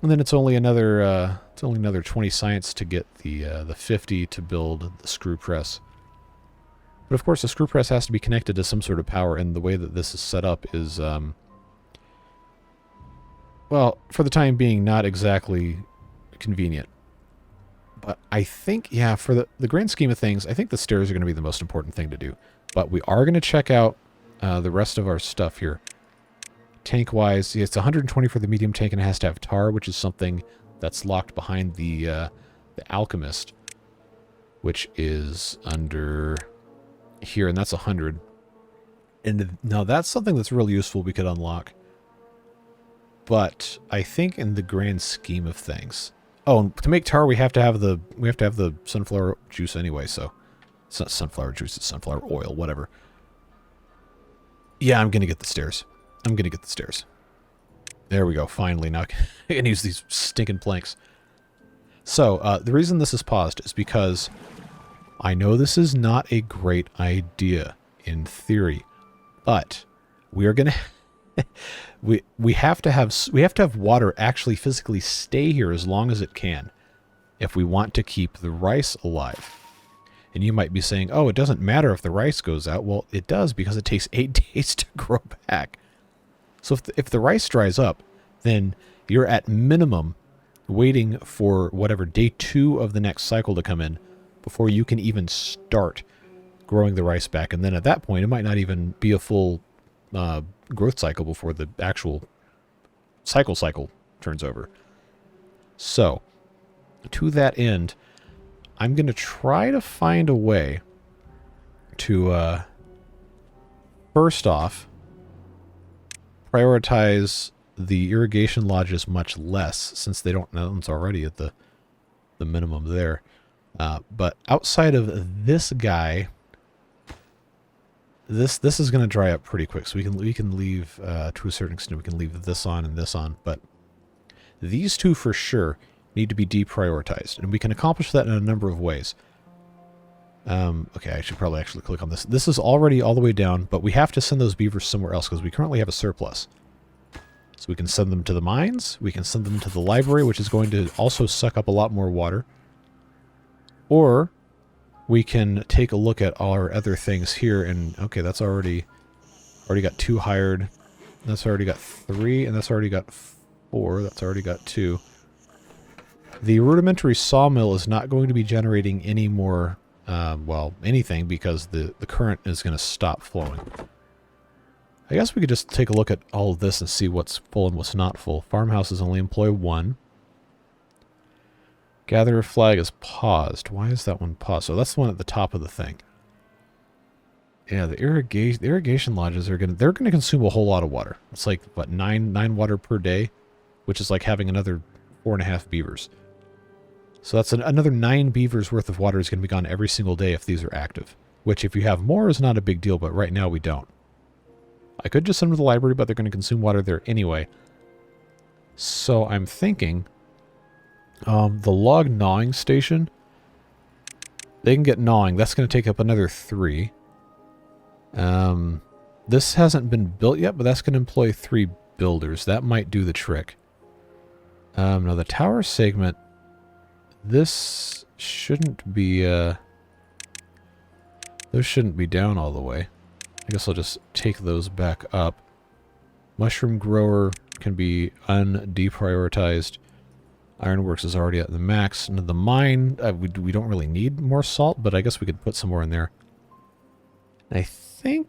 And then it's only another 20 science to get the 50 to build the screw press. But of course, the screw press has to be connected to some sort of power, and the way that this is set up is, well, for the time being, not exactly convenient. But I think, yeah, for the grand scheme of things, I think the stairs are going to be the most important thing to do. But we are going to check out the rest of our stuff here. Tank-wise, it's 120 for the medium tank, and it has to have tar, which is something that's locked behind the alchemist, which is under here, and that's 100. And now that's something that's really useful we could unlock. But I think in the grand scheme of things, oh, to make tar we have to have the sunflower juice anyway. So it's not sunflower juice; it's sunflower oil, whatever. Yeah, I'm gonna get the stairs. There we go. Finally, now I can use these stinking planks. So the reason this is paused is because I know this is not a great idea in theory, but we are gonna we have to have water actually physically stay here as long as it can if we want to keep the rice alive. And you might be saying, oh, it doesn't matter if the rice goes out. Well, it does, because it takes 8 days to grow back. So if the rice dries up, then you're at minimum waiting for whatever day 2 of the next cycle to come in before you can even start growing the rice back. And then at that point, it might not even be a full growth cycle before the actual cycle turns over. So, to that end, I'm going to try to find a way to, first off, prioritize the irrigation lodges much less, since they don't know it's already at the minimum there. But outside of this guy, this is going to dry up pretty quick. So we can leave to a certain extent. We can leave this on and this on, but these two for sure need to be deprioritized, and we can accomplish that in a number of ways. Okay, I should probably actually click on this. This is already all the way down, but we have to send those beavers somewhere else because we currently have a surplus. So we can send them to the mines, we can send them to the library, which is going to also suck up a lot more water. Or we can take a look at all our other things here, and okay, that's already got 2 hired. That's already got 3, and that's already got 4. That's already got 2. The rudimentary sawmill is not going to be generating any more, well, anything, because the current is going to stop flowing. I guess we could just take a look at all of this and see what's full and what's not full. Farmhouses only employ 1. Gatherer flag is paused. Why is that one paused? So that's the one at the top of the thing. Yeah, the irrigation lodges they're gonna consume a whole lot of water. It's like what, 9 water per day, which is like having another 4.5 beavers. So that's another 9 beavers worth of water is going to be gone every single day if these are active. Which, if you have more, is not a big deal, but right now we don't. I could just send them to the library, but they're going to consume water there anyway. So I'm thinking the log gnawing station, they can get gnawing. That's going to take up another 3. This hasn't been built yet, but that's going to employ 3 builders. That might do the trick. Now the tower segment, this shouldn't be, those shouldn't be down all the way. I guess I'll just take those back up. Mushroom grower can be undeprioritized. Ironworks is already at the max. And the mine, we don't really need more salt, but I guess we could put some more in there. And I think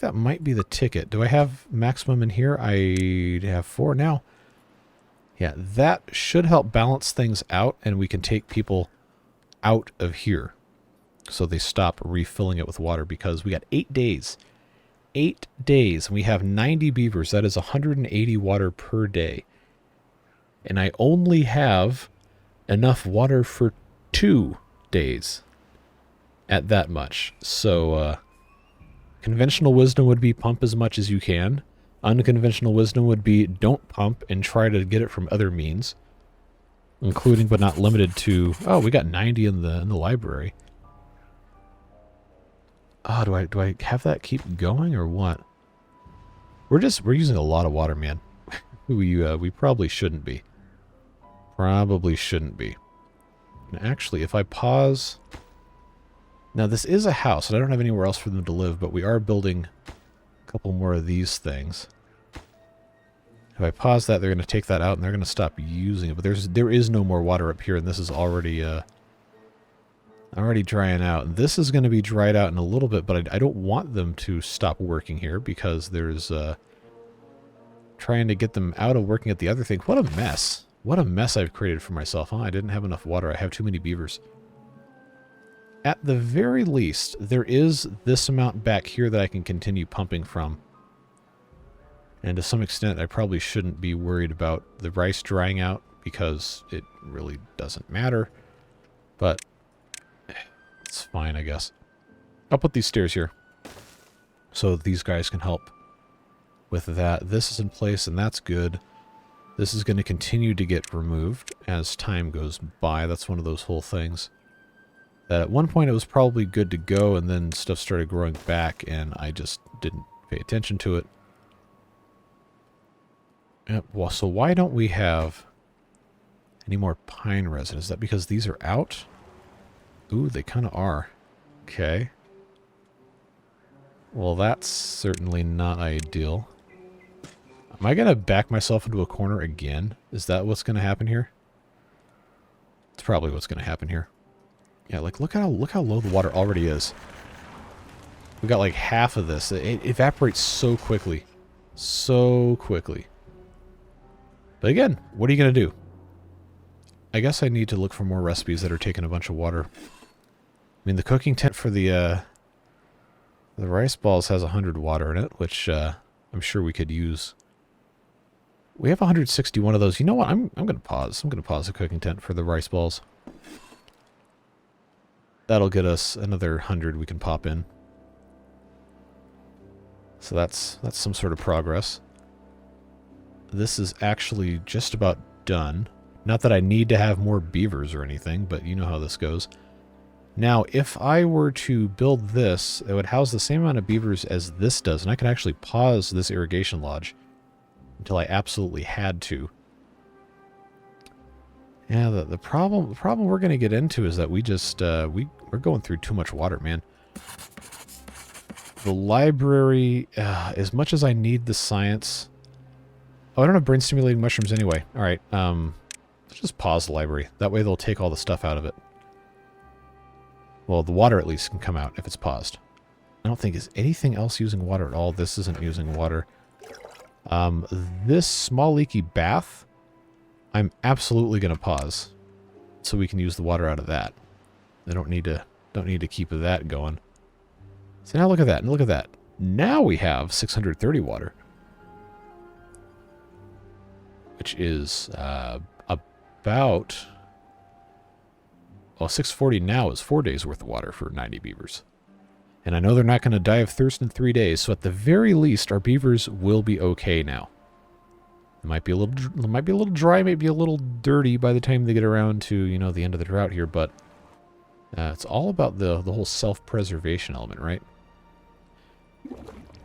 that might be the ticket. Do I have maximum in here? I have 4 now. Yeah, that should help balance things out, and we can take people out of here so they stop refilling it with water, because we got 8 days. 8 days, and we have 90 beavers. That is 180 water per day. And I only have enough water for 2 days at that much. So, conventional wisdom would be pump as much as you can. Unconventional wisdom would be don't pump and try to get it from other means, including but not limited to, oh, we got 90 in the library. Oh, do I have that keep going or what? We're using a lot of water, man. We probably shouldn't be. Probably shouldn't be. And actually, if I pause... Now, this is a house, and I don't have anywhere else for them to live, but we are building a couple more of these things. If I pause that, they're going to take that out, and they're going to stop using it. But there is no more water up here, and this is already drying out. And this is going to be dried out in a little bit, but I don't want them to stop working here, because there's trying to get them out of working at the other thing. What a mess. What a mess I've created for myself, huh? I didn't have enough water. I have too many beavers. At the very least, there is this amount back here that I can continue pumping from. And to some extent, I probably shouldn't be worried about the rice drying out, because it really doesn't matter. But it's fine, I guess. I'll put these stairs here so these guys can help with that. This is in place, and that's good. This is going to continue to get removed as time goes by. That's one of those whole things that at one point it was probably good to go, and then stuff started growing back, and I just didn't pay attention to it. Well, so why don't we have any more pine resin? Is that because these are out? Ooh, they kind of are. Okay. Well, that's certainly not ideal. Am I going to back myself into a corner again? Is that what's going to happen here? It's probably what's going to happen here. Yeah, like look how low the water already is. We got like half of this. It evaporates so quickly. So quickly. But again, what are you going to do? I guess I need to look for more recipes that are taking a bunch of water. I mean, the cooking tent for the rice balls has 100 water in it, which I'm sure we could use. We have 161 of those. You know what? I'm going to pause. I'm going to pause the cooking tent for the rice balls. That'll get us another 100 we can pop in. So that's some sort of progress. This is actually just about done. Not that I need to have more beavers or anything, but you know how this goes. Now, if I were to build this, it would house the same amount of beavers as this does, and I could actually pause this irrigation lodge until I absolutely had to. Yeah, the problem we're going to get into is that we just we're going through too much water, man. The library, as much as I need the science. Oh, I don't have brain stimulating mushrooms anyway. All right, let's just pause the library. That way they'll take all the stuff out of it. Well, the water at least can come out if it's paused. I don't think is anything else using water at all. This isn't using water. This small leaky bath, I'm absolutely going to pause so we can use the water out of that. I don't need to keep that going. So now look at that, and look at that. Now we have 630 water, which is about, well, 640 now is 4 days worth of water for 90 beavers. And I know they're not going to die of thirst in 3 days, so at the very least, our beavers will be okay now. It might be a little dry, maybe a little dirty by the time they get around to, you know, the end of the drought here, but it's all about the whole self-preservation element, right?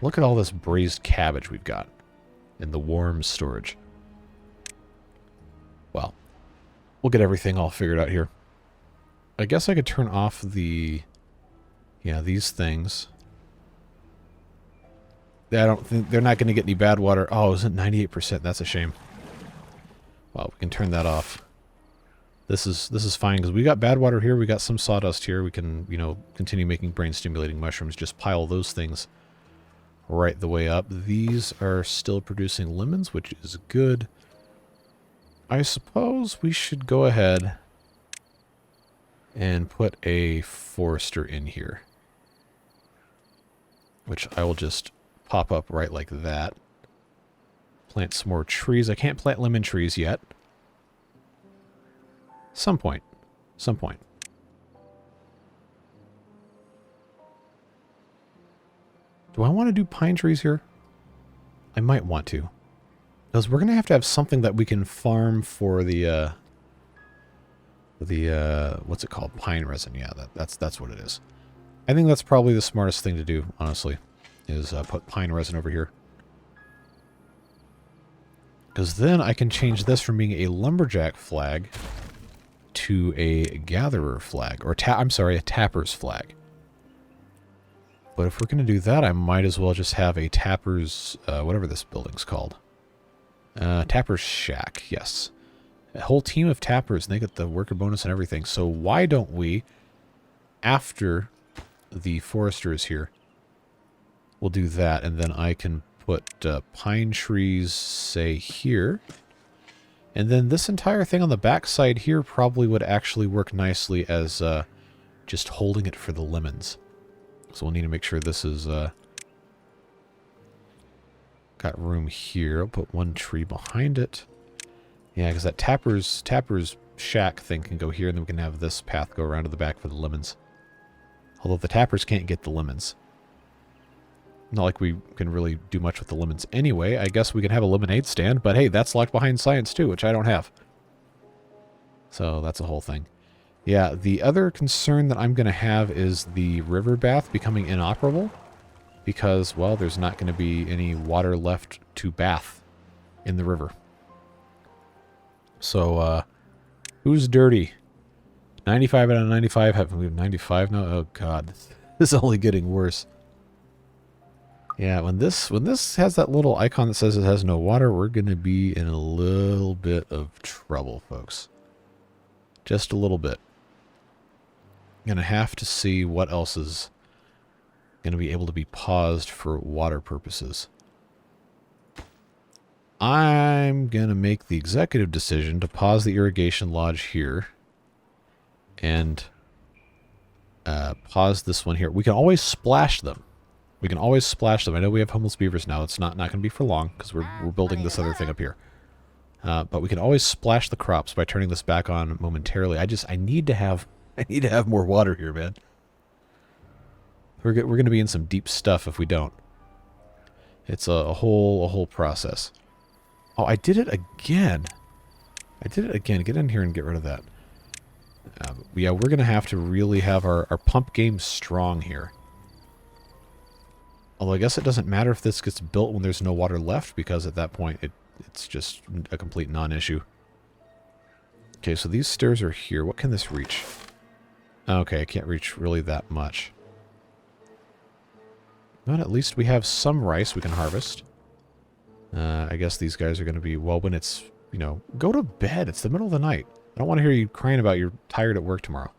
Look at all this braised cabbage we've got in the warm storage. Well, we'll get everything all figured out here. I guess I could turn off the, yeah, these things. I don't think they're not going to get any bad water. Oh, isn't 98%? That's a shame. Well, we can turn that off. This is fine because we got bad water here. We got some sawdust here. We can, you know, continue making brain stimulating mushrooms. Just pile those things right the way up. These are still producing lemons, which is good. I suppose we should go ahead and put a forester in here, which I will just pop up right like that. Plant some more trees. I can't plant lemon trees yet. Some point. Some point. Do I want to do pine trees here? I might want to. Because we're going to have something that we can farm for the what's it called? Pine resin. Yeah, that's what it is. I think that's probably the smartest thing to do, honestly, is put pine resin over here. Because then I can change this from being a lumberjack flag to a gatherer flag, or I'm sorry, a tapper's flag. But if we're going to do that, I might as well just have a tapper's, whatever this building's called. Tapper's shack, yes. A whole team of tappers, and they get the worker bonus and everything. So why don't we, after the forester is here, we'll do that, and then I can put pine trees, say, here. And then this entire thing on the back side here probably would actually work nicely as just holding it for the lemons. So we'll need to make sure this is got room here. I'll put one tree behind it. Yeah, because that tapper's shack thing can go here, and then we can have this path go around to the back for the lemons. Although the tappers can't get the lemons. Not like we can really do much with the lemons anyway. I guess we can have a lemonade stand, but hey, that's locked behind science too, which I don't have. So that's a whole thing. Yeah, the other concern that I'm going to have is the river bath becoming inoperable. Because, well, there's not going to be any water left to bath in the river. So, who's dirty? 95 out of 95. Have we 95 now? Oh, God. This is only getting worse. Yeah, when this has that little icon that says it has no water, we're going to be in a little bit of trouble, folks. Just a little bit. Going to have to see what else is going to be able to be paused for water purposes. I'm going to make the executive decision to pause the irrigation lodge here and pause this one here. We can always splash them. We can always splash them. I know we have homeless beavers now. It's not going to be for long because we're building this other thing up here. But we can always splash the crops by turning this back on momentarily. I need to have more water here, man. We're going to be in some deep stuff if we don't. It's a whole process. Oh, I did it again. Get in here and get rid of that. Yeah, we're going to have to really have our pump game strong here. Although I guess it doesn't matter if this gets built when there's no water left, because at that point it's just a complete non-issue. Okay, so these stairs are here. What can this reach? Okay, I can't reach really that much. But at least we have some rice we can harvest. I guess these guys are going to be, well, when it's, you know, go to bed. It's the middle of the night. I don't want to hear you crying about you're tired at work tomorrow.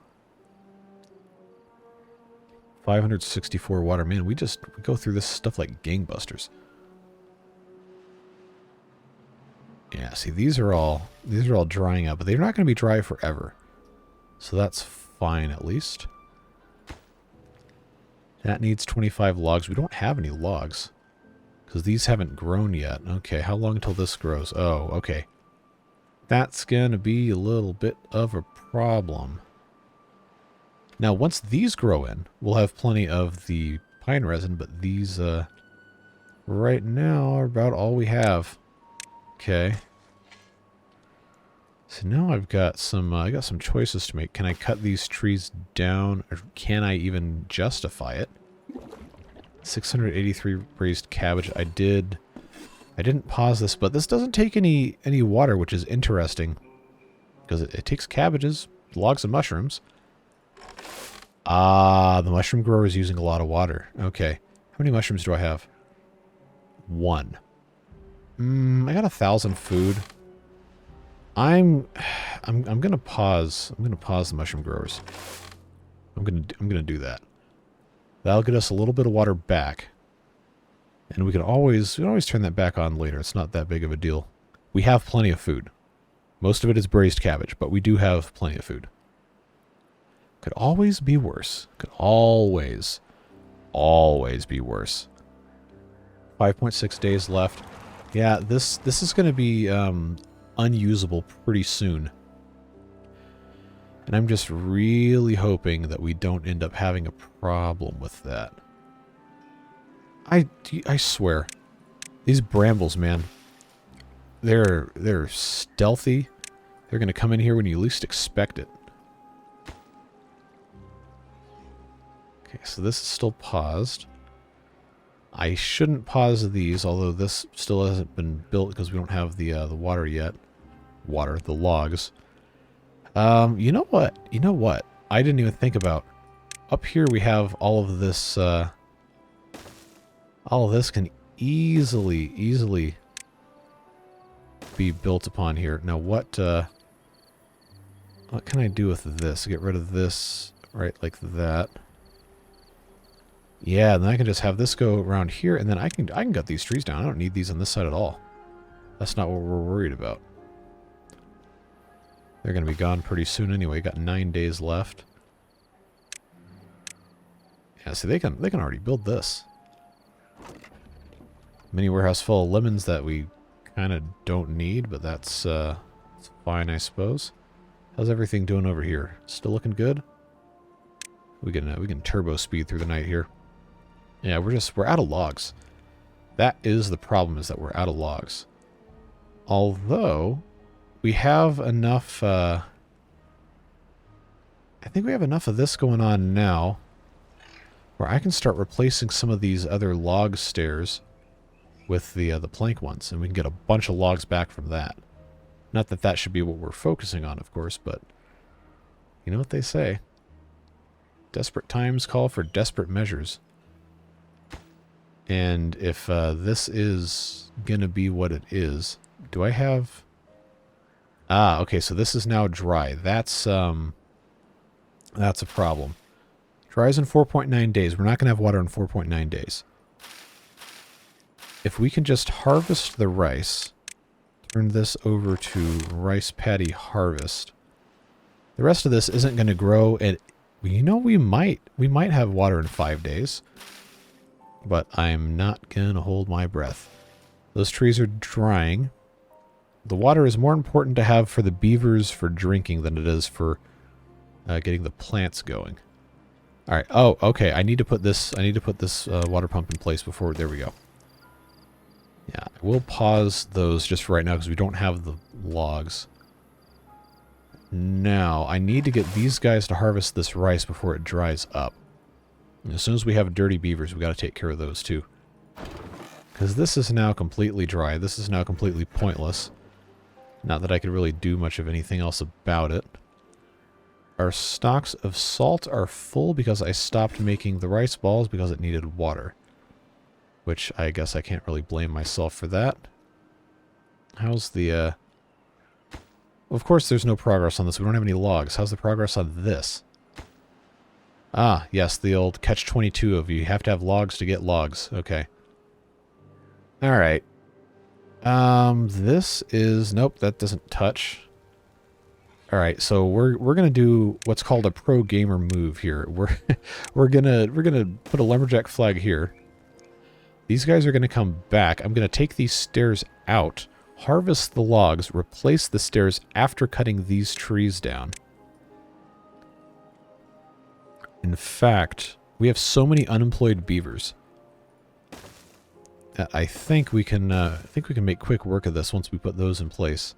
564 water. Man, we go through this stuff like gangbusters. Yeah, see, these are all drying up, but they're not going to be dry forever. So that's fine, at least. That needs 25 logs. We don't have any logs, because these haven't grown yet. Okay, how long until this grows? Oh, okay. That's going to be a little bit of a problem. Now, once these grow in, we'll have plenty of the pine resin, but these, right now are about all we have. Okay. So now I've got some, I got some choices to make. Can I cut these trees down, or can I even justify it? 683 raised cabbage. I didn't pause this, but this doesn't take any water, which is interesting, because it takes cabbages, logs, and mushrooms. Ah, the mushroom grower is using a lot of water. Okay. How many mushrooms do I have? 1. I got 1,000 food. I'm gonna pause. I'm gonna pause the mushroom growers. I'm gonna do that. That'll get us a little bit of water back. And we can always turn that back on later. It's not that big of a deal. We have plenty of food. Most of it is braised cabbage, but we do have plenty of food. Could always be worse. Could always be worse. 5.6 days left. Yeah, this is going to be unusable pretty soon. And I'm just really hoping that we don't end up having a problem with that. I swear, these brambles, man, they're stealthy. They're going to come in here when you least expect it. Okay, so this is still paused. I shouldn't pause these, although this still hasn't been built because we don't have the water yet. The logs. You know what? I didn't even think about. Up here we have all of this. All of this can easily be built upon here. Now what can I do with this? Get rid of this, right, like that. Yeah, then I can just have this go around here, and then I can cut these trees down. I don't need these on this side at all. That's not what we're worried about. They're going to be gone pretty soon anyway. Got 9 days left. Yeah, see, they can already build this. Mini warehouse full of lemons that we kind of don't need, but that's fine, I suppose. How's everything doing over here? Still looking good? We can turbo speed through the night here. Yeah, we're out of logs. That is the problem, is that we're out of logs. Although we have enough, I think we have enough of this going on now where I can start replacing some of these other log stairs with the plank ones, and we can get a bunch of logs back from that. Not that that should be what we're focusing on, of course, but you know what they say. Desperate times call for desperate measures. And if this is going to be what it is, do I have... Ah, okay, so this is now dry. That's a problem. Dries in 4.9 days. We're not going to have water in 4.9 days. If we can just harvest the rice, turn this over to rice paddy harvest, the rest of this isn't going to grow, and you know, we might have water in 5 days, but I'm not going to hold my breath. Those trees are drying. The water is more important to have for the beavers for drinking than it is for getting the plants going. All right. Oh, okay. I need to put this water pump in place before. There we go. Yeah, we'll pause those just for right now because we don't have the logs. Now, I need to get these guys to harvest this rice before it dries up. And as soon as we have dirty beavers, we got to take care of those too. Because this is now completely dry. This is now completely pointless. Not that I could really do much of anything else about it. Our stocks of salt are full because I stopped making the rice balls because it needed water. Which I guess I can't really blame myself for that. How's the, Of course there's no progress on this. We don't have any logs. How's the progress on this? Ah, yes, the old catch-22 of you have to have logs to get logs. Okay. Alright. This is... Nope, that doesn't touch. Alright, so we're gonna do what's called a pro gamer move here. We're gonna put a lumberjack flag here. These guys are gonna come back. I'm gonna take these stairs out, harvest the logs, replace the stairs after cutting these trees down. In fact, we have so many unemployed beavers. I think we can make quick work of this once we put those in place.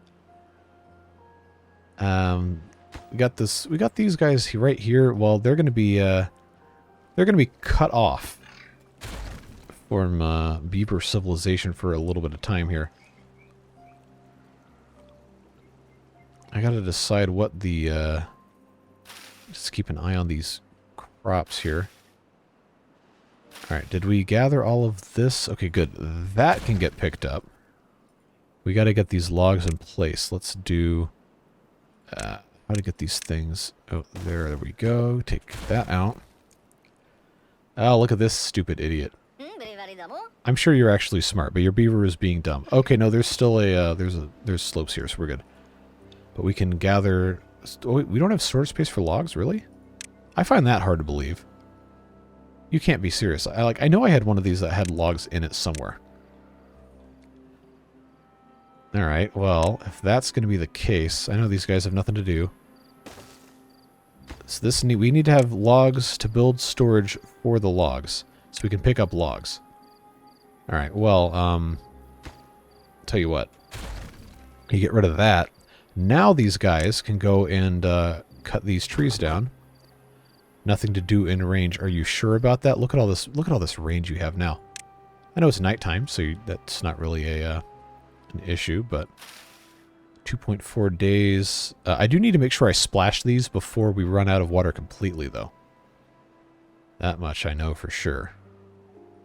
We got these guys right here. Well, they're going to be cut off from beaver civilization for a little bit of time here. I got to decide what the just keep an eye on these crops here. Alright, did we gather all of this? Okay, good. That can get picked up. We got to get these logs in place. Let's do... how to get these things... Oh, there we go. Take that out. Oh, look at this stupid idiot. I'm sure you're actually smart, but your beaver is being dumb. Okay, no, there's still a... there's slopes here, so we're good. But we can gather... Oh, we don't have storage space for logs, really? I find that hard to believe. You can't be serious. I know I had one of these that had logs in it somewhere. Alright, well, if that's going to be the case, I know these guys have nothing to do. So we need to have logs to build storage for the logs. So we can pick up logs. Alright, well, tell you what. You get rid of that. Now these guys can go and cut these trees down. Nothing to do in range. Are you sure about that? Look at all this range you have now. I know it's nighttime, so that's not really an issue, but 2.4 days. I do need to make sure I splash these before we run out of water completely, though. That much I know for sure.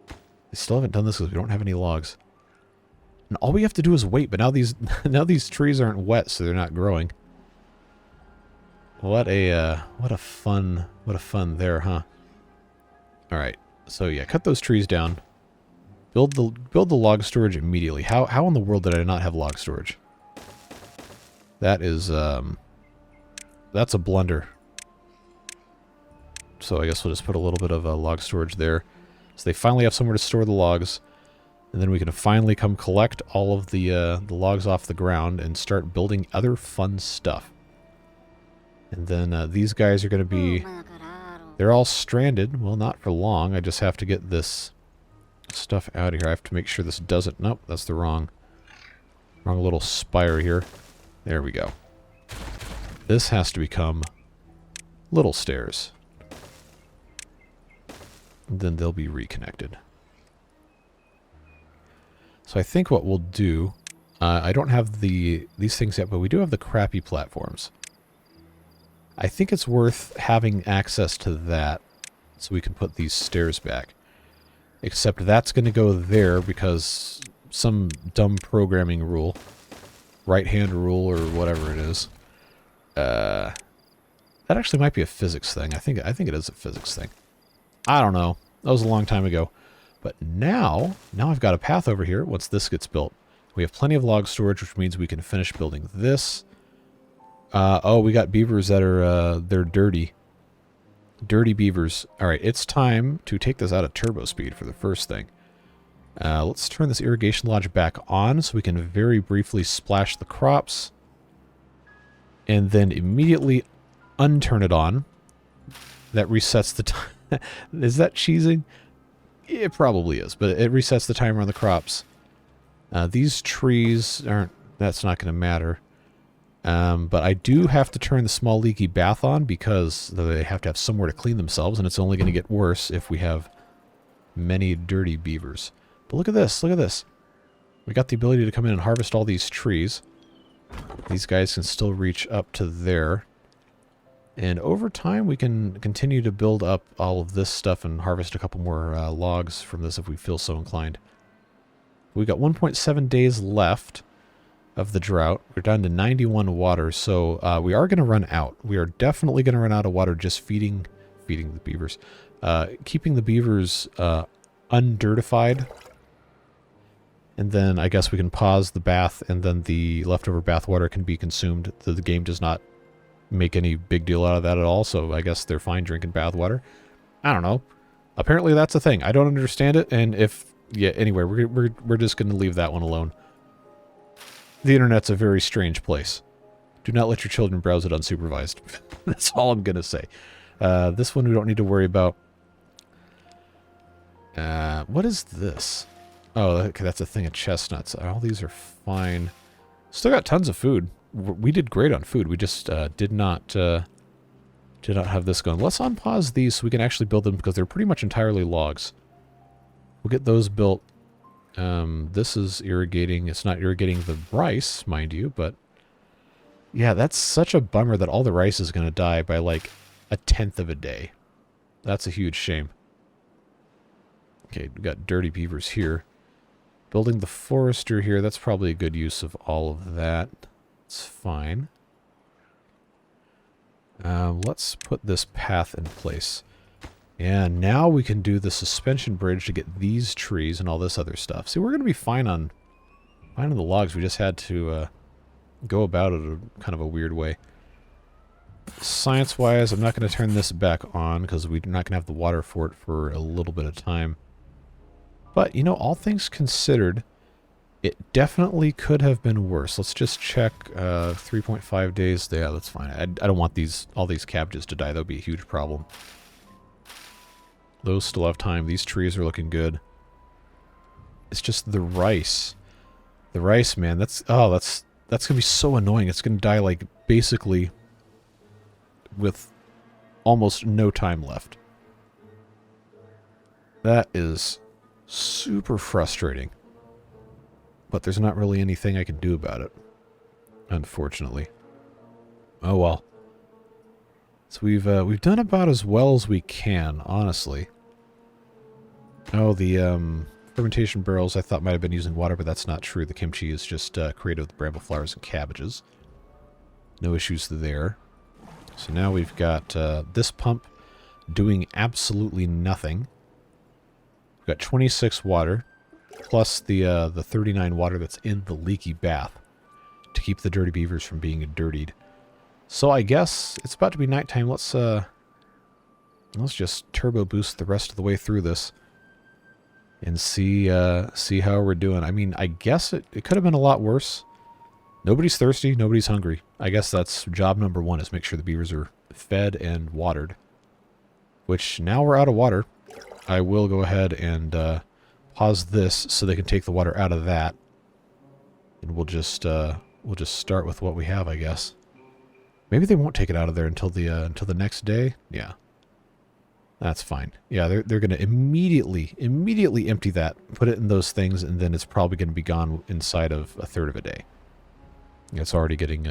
I still haven't done this because we don't have any logs. And all we have to do is wait, but now these trees aren't wet, so they're not growing. What a fun there, huh? All right. So yeah, cut those trees down. Build the log storage immediately. How in the world did I not have log storage? That is that's a blunder. So I guess we'll just put a little bit of log storage there. So they finally have somewhere to store the logs, and then we can finally come collect all of the logs off the ground and start building other fun stuff. And then these guys are going to be... They're all stranded. Well, not for long. I just have to get this stuff out of here. I have to make sure this doesn't... Nope, that's the wrong little spire here. There we go. This has to become little stairs. And then they'll be reconnected. So I think what we'll do... I don't have these things yet, but we do have the crappy platforms. I think it's worth having access to that so we can put these stairs back. Except that's going to go there because some dumb programming rule. Right-hand rule or whatever it is. That actually might be a physics thing. I think it is a physics thing. I don't know. That was a long time ago. But now I've got a path over here once this gets built. We have plenty of log storage, which means we can finish building this. Oh, we got beavers that are, they're dirty. Dirty beavers. Alright, it's time to take this out of turbo speed for the first thing. Let's turn this irrigation lodge back on so we can very briefly splash the crops. And then immediately unturn it on. That resets the time. Is that cheesing? It probably is, but it resets the timer on the crops. These trees aren't... That's not going to matter. But I do have to turn the small leaky bath on because they have to have somewhere to clean themselves, and it's only going to get worse if we have many dirty beavers. But look at this, look at this. We got the ability to come in and harvest all these trees. These guys can still reach up to there. And over time we can continue to build up all of this stuff and harvest a couple more logs from this if we feel so inclined. We've got 1.7 days left of the drought. We're down to 91 water, so we are going to run out. We are definitely going to run out of water just feeding the beavers. Keeping the beavers undirtified. And then I guess we can pause the bath, and then the leftover bath water can be consumed. The game does not make any big deal out of that at all, so I guess they're fine drinking bath water. I don't know. Apparently that's a thing. I don't understand it, and if... Yeah, anyway, we're just going to leave that one alone. The internet's a very strange place. Do not let your children browse it unsupervised. That's all I'm going to say. This one we don't need to worry about. What is this? Oh, okay, that's a thing of chestnuts. All these are fine. Still got tons of food. We did great on food. We just did not have this going. Let's unpause these so we can actually build them because they're pretty much entirely logs. We'll get those built. This is irrigating. It's not irrigating the rice, mind you, but yeah, that's such a bummer that all the rice is going to die by like 1/10 of a day. That's a huge shame. Okay, we got dirty beavers here. Building the forester here, that's probably a good use of all of that. It's fine. Let's put this path in place. And now we can do the suspension bridge to get these trees and all this other stuff. See, we're going to be fine on the logs. We just had to go about it kind of a weird way. Science-wise, I'm not going to turn this back on because we're not going to have the water for it for a little bit of time. But, you know, all things considered, it definitely could have been worse. Let's just check 3.5 days. Yeah, that's fine. I don't want all these cabbages to die. That would be a huge problem. Those still have time. These trees are looking good. It's just the rice. The rice, man, that's going to be so annoying. It's going to die, like, basically with almost no time left. That is super frustrating. But there's not really anything I can do about it, unfortunately. Oh well. So we've done about as well as we can, honestly. Oh, the fermentation barrels I thought might have been using water, but that's not true. The kimchi is just created with bramble flowers and cabbages. No issues there. So now we've got this pump doing absolutely nothing. We've got 26 water, plus the 39 water that's in the leaky bath to keep the dirty beavers from being dirtied. So I guess it's about to be nighttime. Let's just turbo boost the rest of the way through this and see how we're doing. I mean, I guess it could have been a lot worse. Nobody's thirsty, nobody's hungry. I guess that's job number one, is make sure the beavers are fed and watered. Which, now we're out of water. I will go ahead and pause this so they can take the water out of that. And we'll just start with what we have, I guess. Maybe they won't take it out of there until the next day. Yeah, that's fine. Yeah, they're going to immediately empty that, put it in those things, and then it's probably going to be gone inside of 1/3 of a day. It's already getting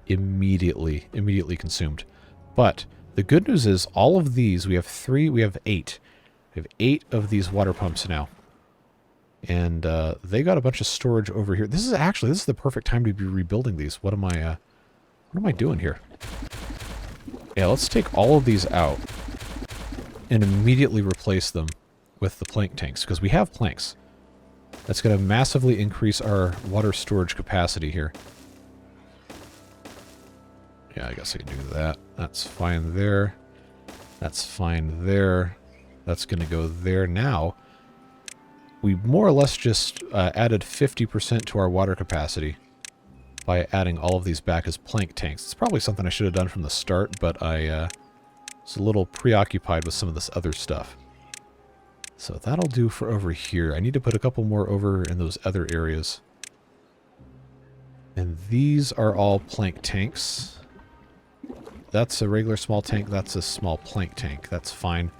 immediately consumed. But the good news is all of these, we have 8. We have 8 of these water pumps now. And they got a bunch of storage over here. This is the perfect time to be rebuilding these. What am I doing here? Yeah, let's take all of these out and immediately replace them with the plank tanks, because we have planks. That's going to massively increase our water storage capacity here. Yeah, I guess I can do that. That's fine there. That's fine there. That's going to go there. Now, we more or less just added 50% to our water capacity by adding all of these back as plank tanks. It's probably something I should have done from the start, but I was a little preoccupied with some of this other stuff. So that'll do for over here. I need to put a couple more over in those other areas. And these are all plank tanks. That's a regular small tank. That's a small plank tank. That's fine.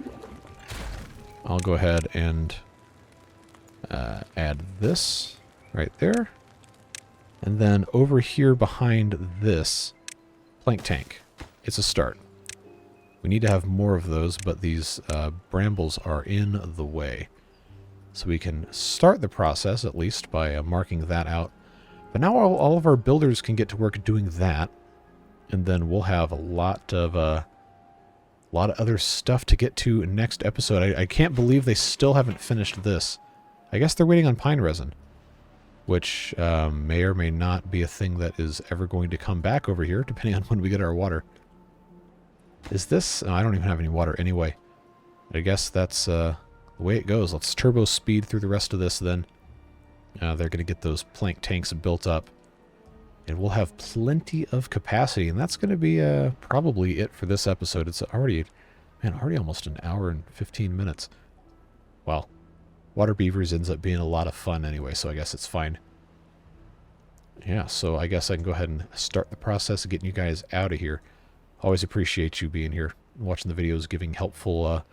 I'll go ahead and add this right there. And then over here behind this plank tank. It's a start. We need to have more of those, but these brambles are in the way. So we can start the process, at least, by marking that out. But now all of our builders can get to work doing that. And then we'll have a lot of other stuff to get to next episode. I can't believe they still haven't finished this. I guess they're waiting on pine resin, which may or may not be a thing that is ever going to come back over here, depending on when we get our water. Is this... Oh, I don't even have any water anyway. I guess that's the way it goes. Let's turbo speed through the rest of this then. They're going to get those plank tanks built up. And we'll have plenty of capacity. And that's going to be probably it for this episode. It's already almost an hour and 15 minutes. Well, Waterbeavers ends up being a lot of fun anyway, so I guess it's fine. Yeah, so I guess I can go ahead and start the process of getting you guys out of here. Always appreciate you being here, watching the videos, giving helpful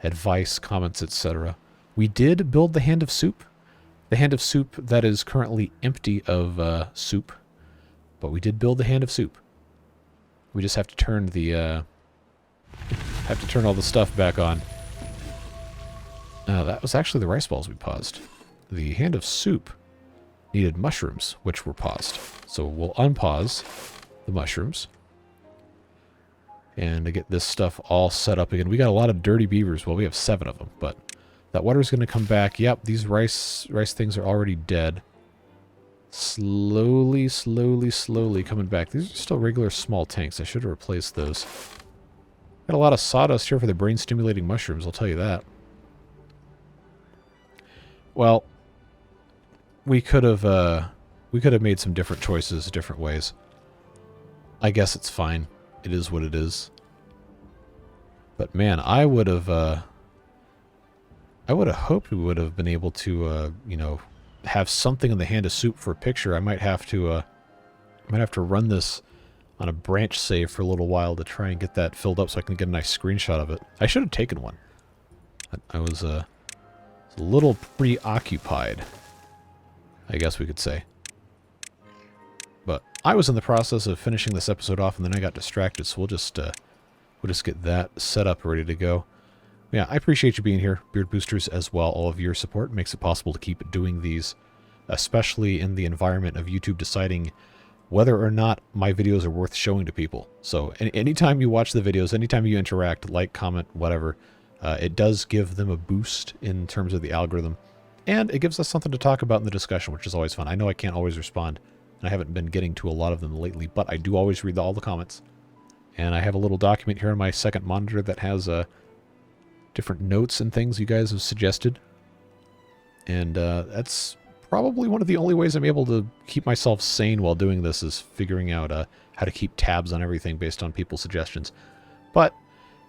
advice, comments, etc. We did build the hand of soup. The hand of soup that is currently empty of soup. But we did build the hand of soup. We just have to turn the all the stuff back on. That was actually the rice balls we paused. The hand of soup needed mushrooms, which were paused. So we'll unpause the mushrooms. And to get this stuff all set up again. We got a lot of dirty beavers. Well, we have 7 of them, but that water's going to come back. Yep, these rice things are already dead. Slowly coming back. These are still regular small tanks. I should have replaced those. Got a lot of sawdust here for the brain-stimulating mushrooms, I'll tell you that. Well, we could have made some different choices, different ways. I guess it's fine. It is what it is. But man, I would have hoped we would have been able to, you know, have something in the hand of soup for a picture. I might have to run this on a branch save for a little while to try and get that filled up so I can get a nice screenshot of it. I should have taken one. I was a little preoccupied, I guess we could say. But I was in the process of finishing this episode off, and then I got distracted, so we'll just get that set up, ready to go. Yeah, I appreciate you being here, Beard Boosters, as well. All of your support makes it possible to keep doing these, especially in the environment of YouTube deciding whether or not my videos are worth showing to people. So anytime you watch the videos, anytime you interact, like, comment, whatever, it does give them a boost in terms of the algorithm. And it gives us something to talk about in the discussion, which is always fun. I know I can't always respond, and I haven't been getting to a lot of them lately, but I do always read all the comments. And I have a little document here on my second monitor that has different notes and things you guys have suggested. And that's probably one of the only ways I'm able to keep myself sane while doing this, is figuring out how to keep tabs on everything based on people's suggestions. But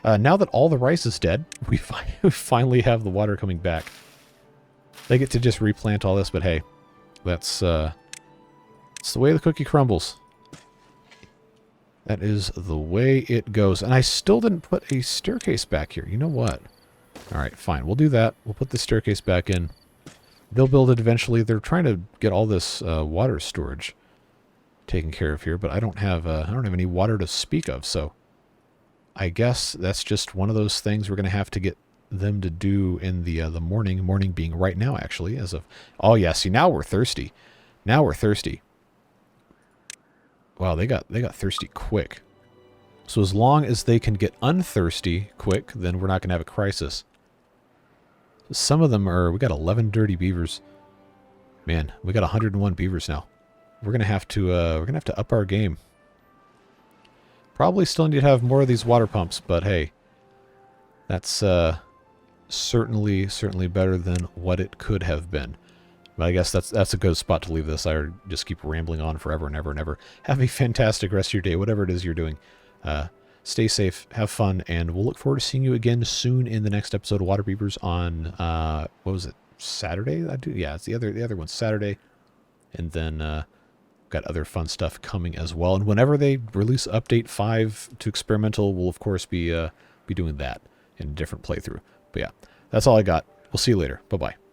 now that all the rice is dead, we finally have the water coming back. They get to just replant all this, but hey, that's the way the cookie crumbles. That is the way it goes. And I still didn't put a staircase back here. You know what? All right, fine. We'll do that. We'll put the staircase back in. They'll build it eventually. They're trying to get all this water storage taken care of here, but I don't have any water to speak of. So I guess that's just one of those things we're going to have to get them to do in the morning being right now, actually, as of... Oh, yeah, see, now we're thirsty. Now we're thirsty. Wow, they got thirsty quick. So as long as they can get unthirsty quick, then we're not going to have a crisis. Some of them are... We got 11 dirty beavers. Man, we got 101 beavers now. We're going to have to up our game. Probably still need to have more of these water pumps, but hey, that's certainly better than what it could have been. But I guess that's a good spot to leave this. I just keep rambling on forever and ever and ever. Have a fantastic rest of your day, whatever it is you're doing. Stay safe, have fun, and we'll look forward to seeing you again soon in the next episode of Waterbeavers on what was it? Saturday? Yeah, it's the other one's Saturday, and then got other fun stuff coming as well. And whenever they release update 5 to experimental, we'll of course be doing that in a different playthrough. But yeah, that's all I got. We'll see you later. Bye bye.